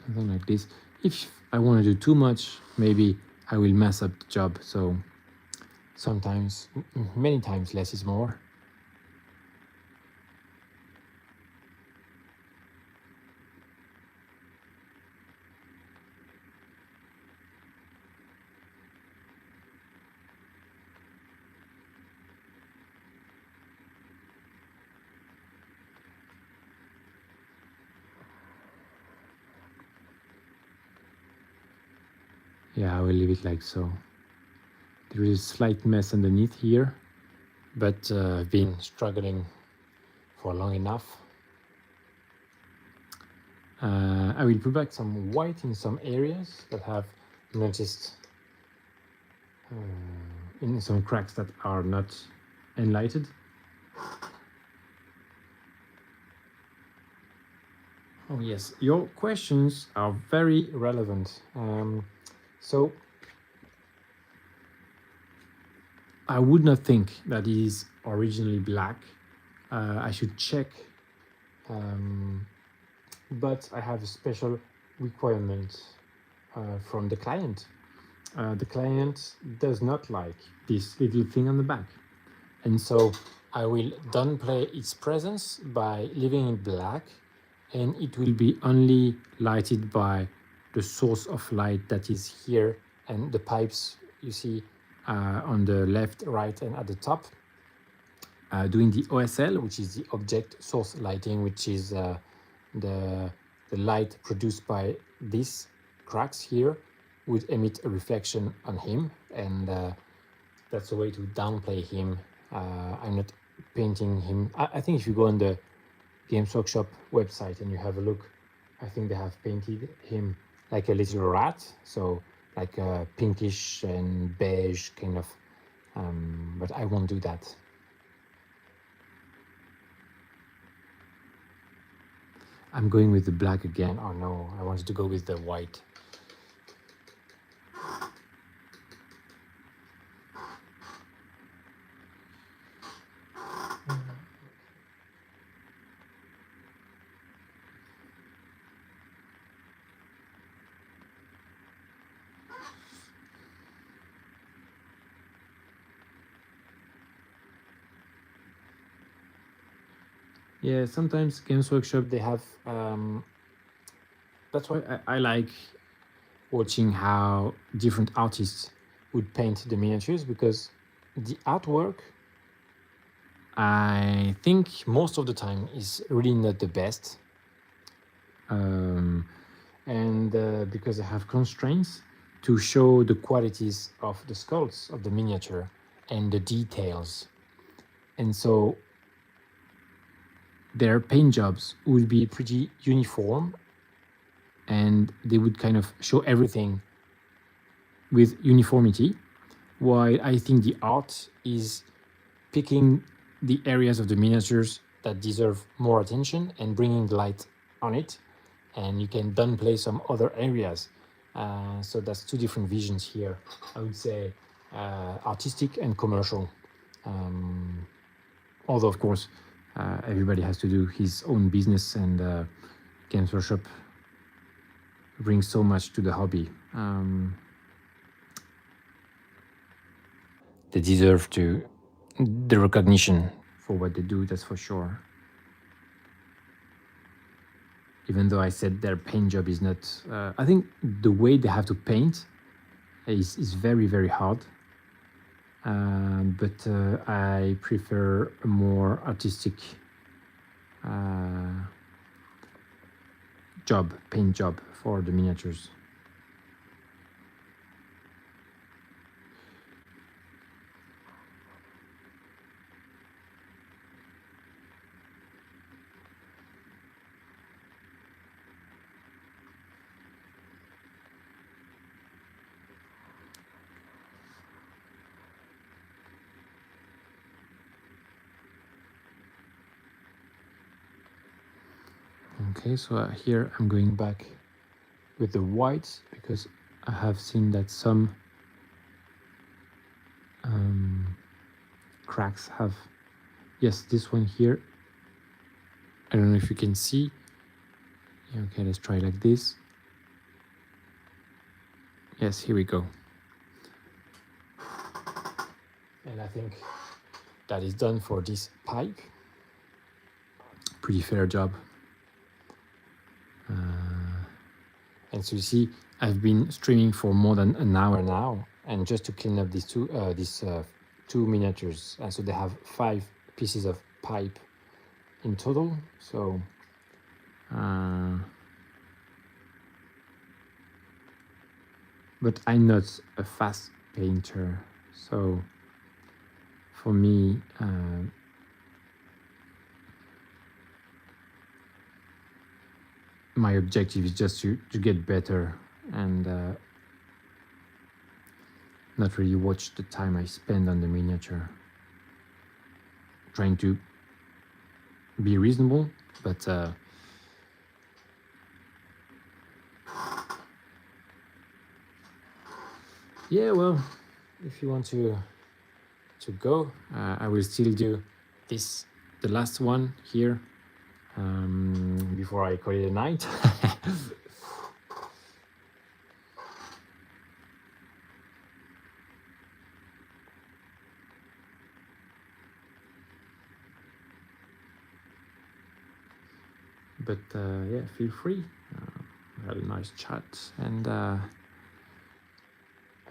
Something like this. If I want to do too much, maybe I will mess up the job. So sometimes, many times less is more. Yeah, I will leave it like so. There is a slight mess underneath here, but I've been struggling for long enough. I will put back some white in some areas that have noticed in some cracks that are not enlightened. Oh yes, your questions are very relevant. So I would not think that it is originally black. I should check, but I have a special requirement from the client. The client does not like this little thing on the back, and so I will downplay its presence by leaving it black, and it will be only lighted by the source of light that is here and the pipes you see on the left, right, and at the top. Doing the OSL, which is the object source lighting, which is the light produced by these cracks here, would emit a reflection on him, and that's a way to downplay him. I'm not painting him. I think if you go on the Games Workshop website and you have a look, I think they have painted him like a little rat, so like a pinkish and beige kind of, but I won't do that. I'm going with the black again. Oh no, I wanted to go with the white. Yeah, sometimes Games Workshop, they have, that's why I like watching how different artists would paint the miniatures, because the artwork, I think most of the time, is really not the best. And because I have constraints to show the qualities of the sculpts of the miniature and the details. And so their paint jobs would be pretty uniform, and they would kind of show everything with uniformity, while I think the art is picking the areas of the miniatures that deserve more attention and bringing the light on it, and you can downplay some other areas. So that's two different visions here. I would say artistic and commercial. Although, of course, everybody has to do his own business, and Games Workshop brings so much to the hobby. They deserve the recognition for what they do, that's for sure. Even though I said their paint job is not, I think the way they have to paint is very, very hard. But I prefer a more artistic paint job for the miniatures. Okay, so here I'm going back with the whites because I have seen that some cracks have, yes, this one here, I don't know if you can see. Okay, let's try like this. Yes, here we go. And I think that is done for this pipe. Pretty fair job. And so you see, I've been streaming for more than an hour now, and just to clean up these two miniatures. So they have 5 pieces of pipe in total. So but I'm not a fast painter, so for me my objective is just to get better and not really watch the time I spend on the miniature. Trying to be reasonable, but yeah, well, if you want to go, I will still do this, the last one here, before I call it a night. But yeah, feel free. We had a nice chat, and I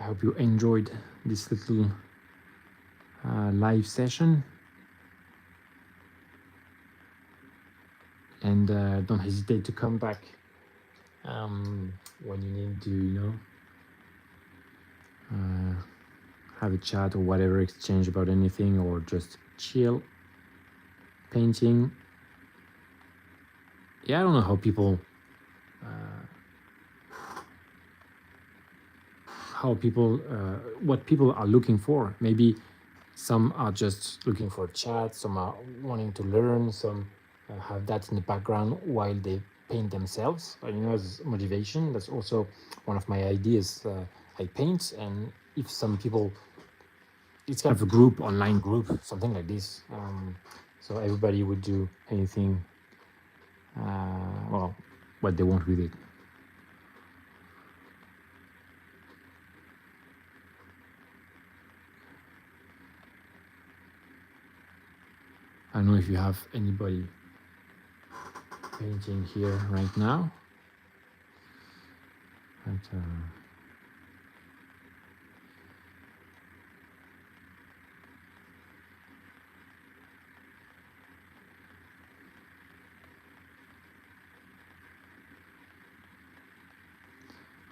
hope you enjoyed this little live session. And don't hesitate to come back when you need to, have a chat or whatever, exchange about anything, or just chill painting. Yeah, I don't know how people what people are looking for. Maybe some are just looking for a chat, some are wanting to learn, some have that in the background while they paint themselves, as motivation. That's also one of my ideas. I paint, and if some people, it's kind of a group, online group, something like this, so everybody would do anything, well, what they want with it. I don't know if you have anybody painting here right now, but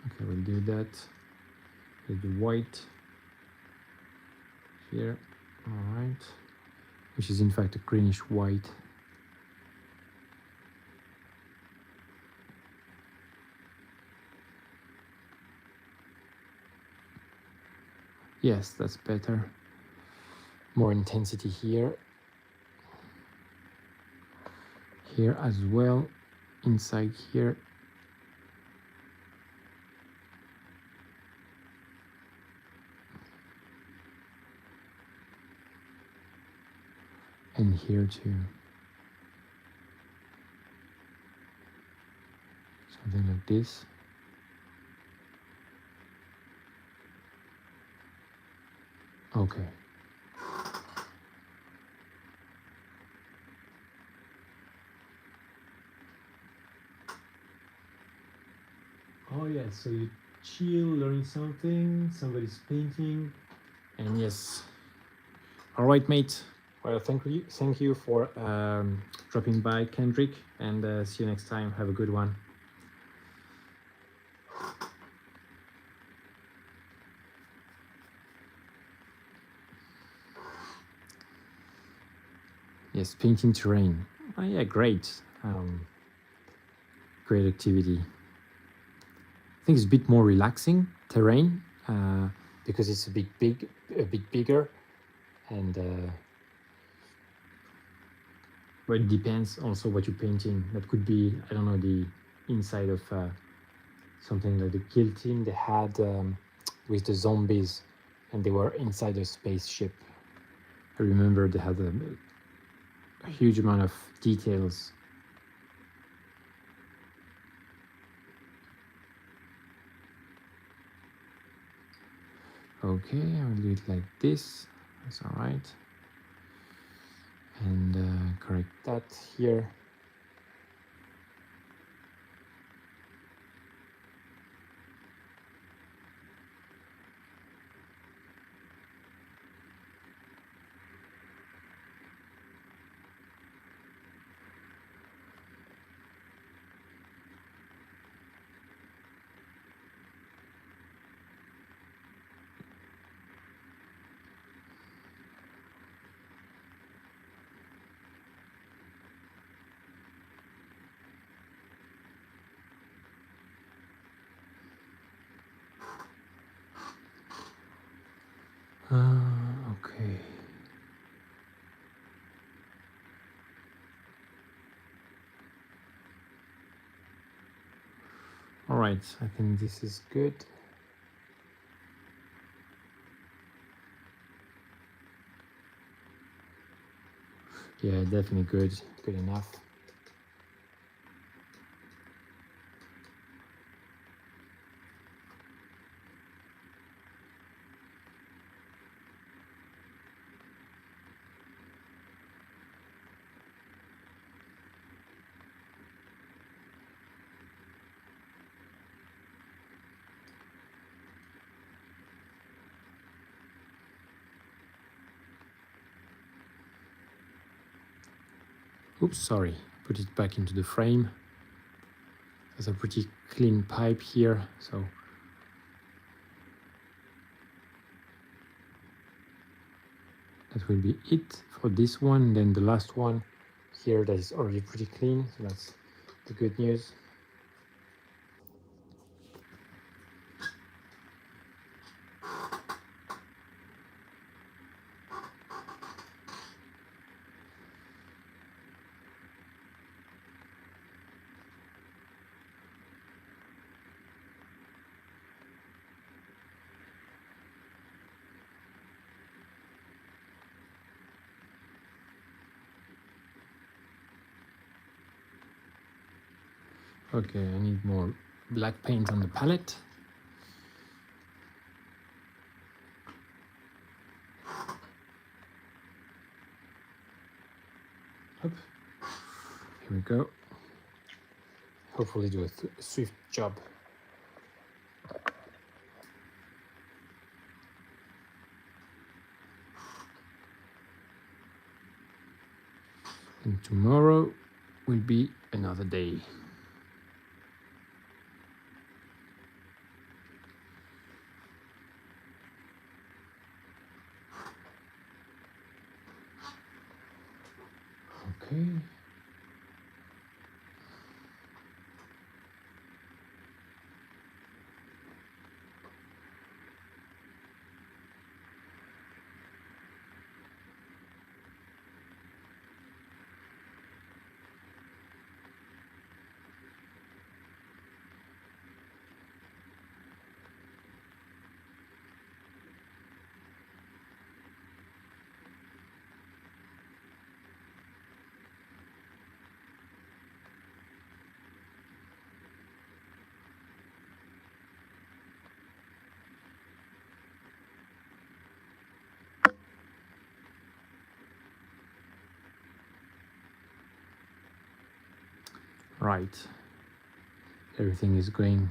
okay, we'll do that with the white here. All right, which is in fact a greenish white. Yes, that's better. More intensity here. Here as well, inside here. And here too. Something like this. Okay. Oh yeah, so you chill, learn something, somebody's painting, and yes. All right, mate. Well, thank you for dropping by, Kendrick, and see you next time. Have a good one. Yes, painting terrain. Oh yeah, great. Great activity. I think it's a bit more relaxing terrain because it's a bit bigger, and but it depends also what you're painting. That could be, I don't know, the inside of something like the kill team they had with the zombies, and they were inside a spaceship. I remember they had a huge amount of details. Okay, I'll do it like this. That's all right. And correct that here. Okay. All right, I think this is good. Yeah, definitely good. Good enough. Oops, sorry. Put it back into the frame. There's a pretty clean pipe here, so that will be it for this one. Then the last one here, that is already pretty clean, so that's the good news. Okay, I need more black paint on the palette. Up. Here we go. Hopefully do a swift job. And tomorrow will be another day. Okay. Right. Everything is going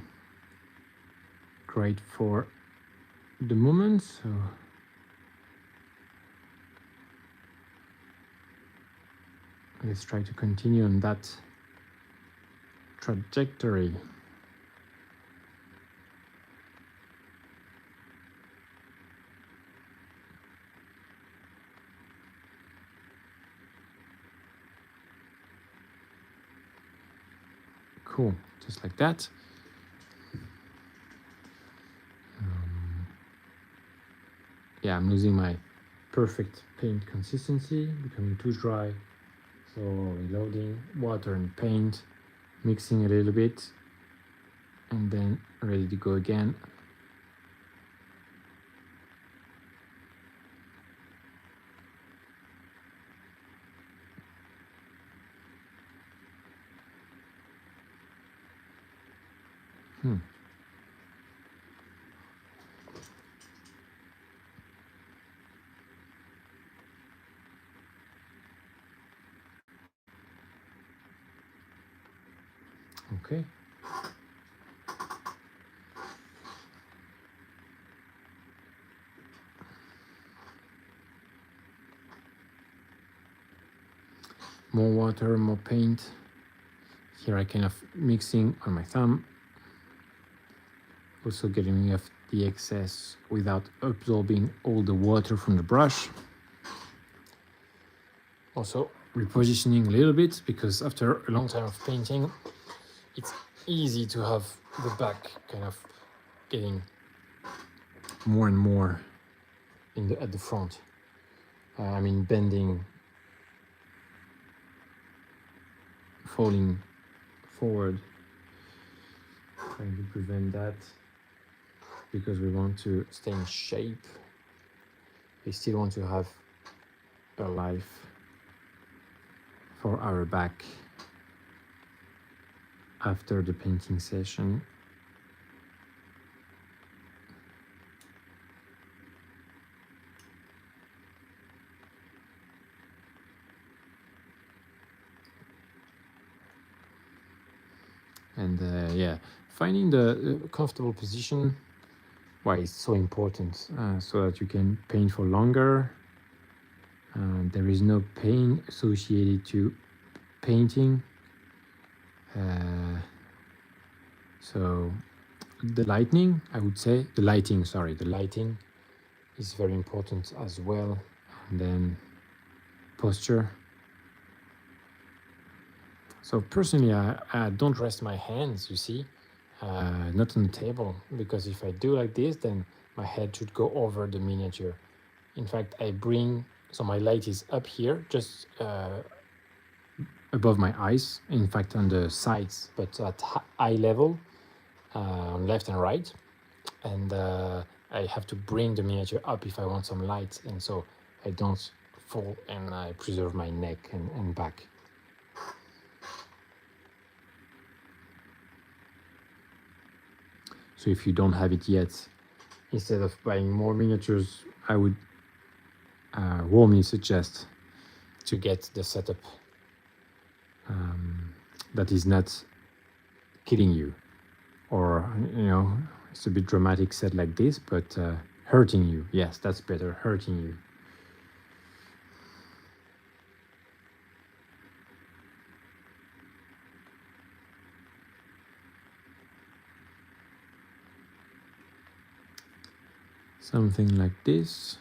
great for the moment, so let's try to continue on that trajectory. Cool, just like that. Yeah, I'm losing my perfect paint consistency, becoming too dry. So reloading water and paint, mixing a little bit, and then ready to go again. Okay. More water, more paint. Here I kind of mixing on my thumb. Also getting rid of the excess without absorbing all the water from the brush. Also repositioning a little bit, because after a long time of painting, it's easy to have the back kind of getting more and more at the front. I mean, bending, falling forward. Trying to prevent that, because we want to stay in shape. We still want to have a life for our back after the painting session. And yeah, finding the comfortable position, why it's so important, so that you can paint for longer. There is no pain associated to painting. So the lighting, I would say, the lighting is very important as well. And then posture. So personally, I don't rest my hands, you see, not on the table, because if I do like this, then my head should go over the miniature. In fact, so my light is up here, just above my eyes, in fact on the sides, but at eye level, on left and right. And I have to bring the miniature up if I want some light, and so I don't fall, and I preserve my neck and back. So if you don't have it yet, instead of buying more miniatures, I would warmly suggest to get the setup that is not killing you, or it's a bit dramatic said like this, but hurting you. Yes, that's better, hurting you. Something like this.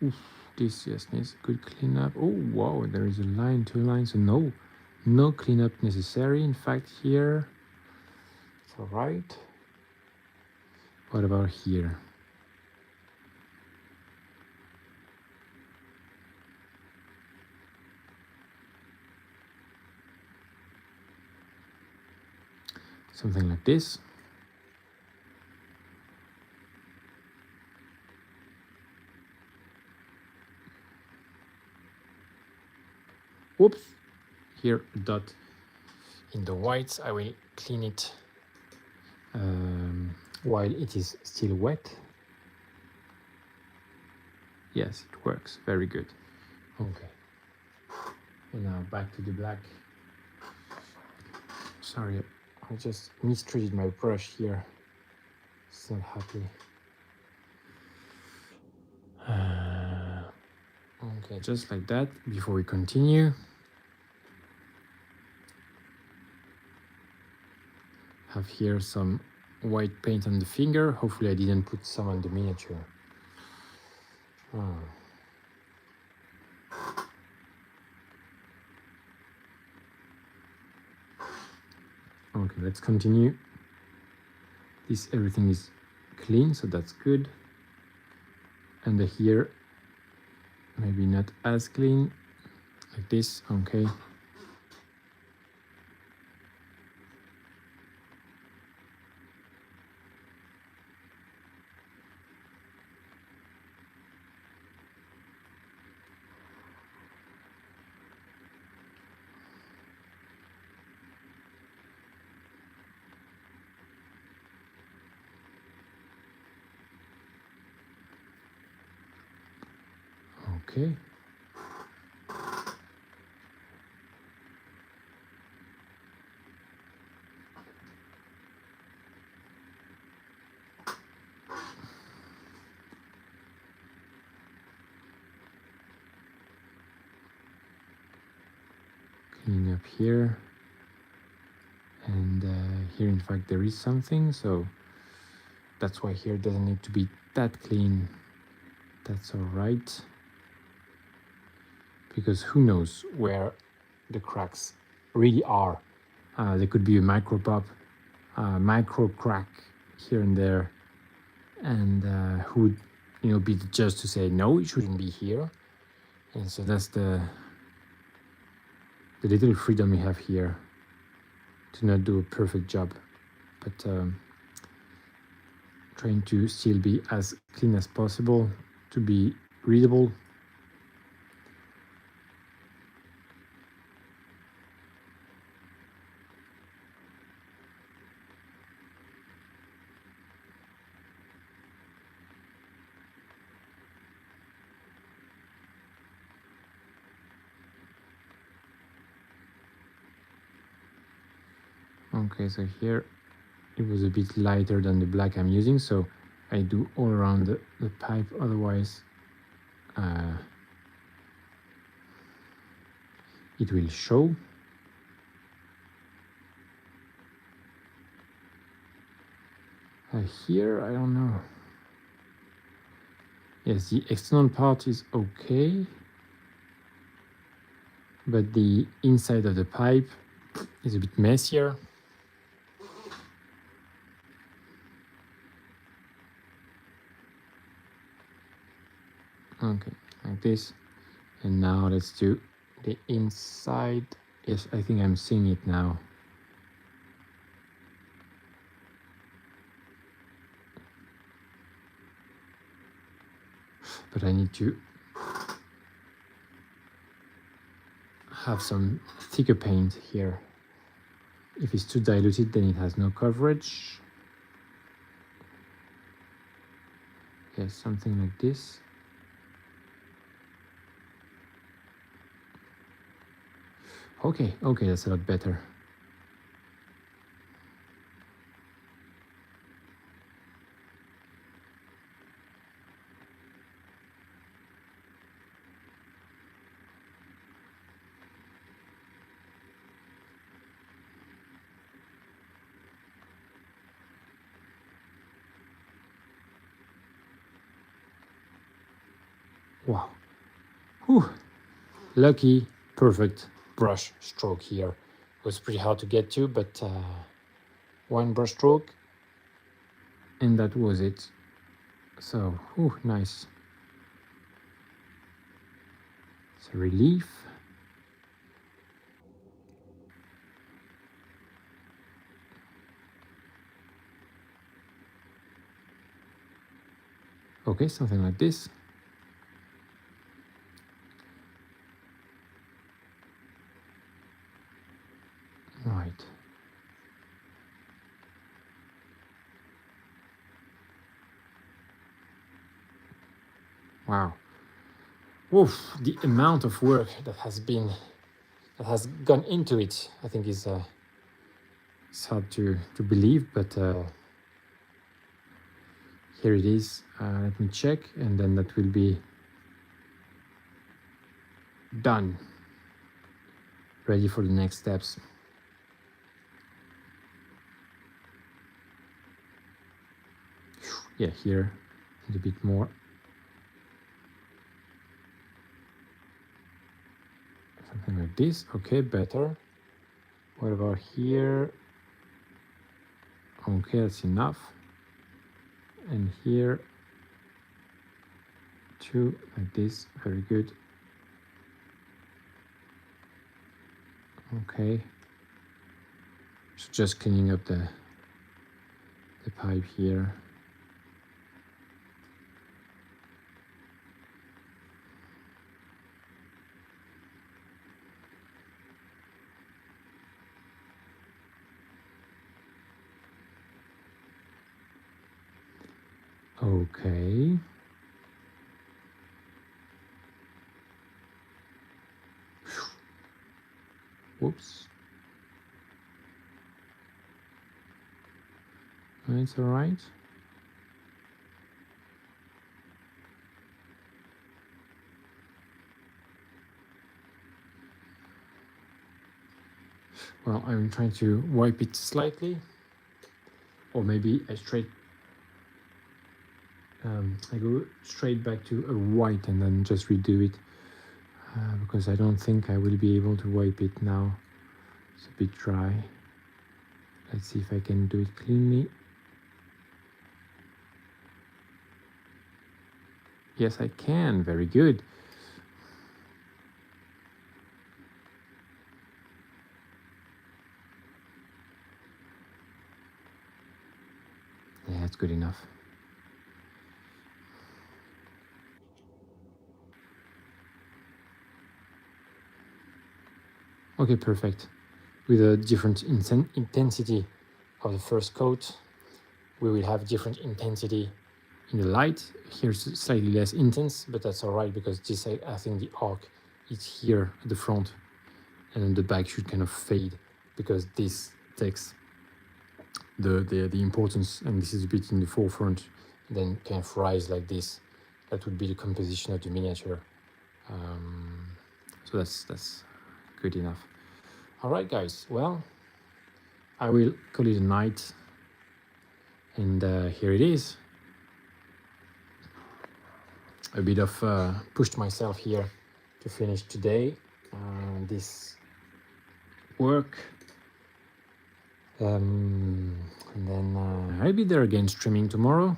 Oof, this just needs a good cleanup. Oh wow, there is a line, 2 lines, so no cleanup necessary. In fact, here it's all right. What about here? Something like this. Whoops, here a dot in the whites. I will clean it while it is still wet. Yes, it works. Very good. Okay. And now back to the black. Sorry, I just mistreated my brush here. It's not happy. Okay, just like that. Before we continue, have here some white paint on the finger. Hopefully I didn't put some on the miniature. Oh. Okay, let's continue. Everything is clean, so that's good. And here, maybe not as clean, like this. Okay. Okay. Cleaning up here. And here, in fact, there is something, so that's why here doesn't need to be that clean. That's all right. Because who knows where the cracks really are. There could be a micro pop, micro crack here and there, and who would, be the judge to say no, it shouldn't be here. And so that's the little freedom we have here to not do a perfect job, but trying to still be as clean as possible to be readable. Okay, so here it was a bit lighter than the black I'm using, so I do all around the pipe, otherwise it will show. Here, I don't know. Yes, the external part is okay, but the inside of the pipe is a bit messier. Okay, like this. And now let's do the inside. Yes, I think I'm seeing it now. But I need to have some thicker paint here. If it's too diluted, then it has no coverage. Yes, something like this. Okay, that's a lot better. Wow. Whew. Lucky, perfect brush stroke here. It was pretty hard to get to, but one brush stroke, and that was it. So, whew, nice. It's a relief. Okay, something like this. Right. Wow. Oof, the amount of work that has gone into it, I think is it's hard to believe, but here it is. Let me check, and then that will be done, ready for the next steps. Yeah, here a bit more. Something like this. Okay, better. What about here? Okay, that's enough. And here too, like this. Very good. Okay, so just cleaning up the pipe here. Okay. Whoops. It's all right. Well, I'm trying to wipe it slightly, or maybe I go straight back to a white and then just redo it, because I don't think I will be able to wipe it now. It's a bit dry. Let's see if I can do it cleanly. Yes, I can. Very good. Yeah, that's good enough. Okay, perfect. With a different intensity of the first coat, we will have different intensity in the light. Here's slightly less intense, but that's all right, because this, I think the arc is here at the front, and then the back should kind of fade, because this takes the importance, and this is a bit in the forefront, then kind of rise like this. That would be the composition of the miniature. So that's good enough. All right, guys. Well, I will call it a night, and here it is. A bit of pushed myself here to finish today this work, and then I'll be there again streaming tomorrow.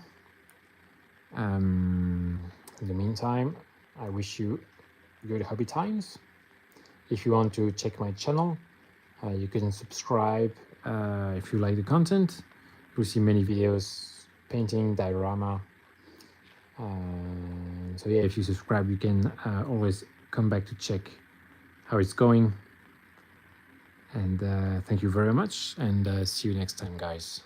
In the meantime, I wish you good hobby times. If you want to check my channel, you can subscribe if you like the content. You'll see many videos, painting, diorama. So yeah, if you subscribe, you can always come back to check how it's going. And thank you very much, and see you next time, guys.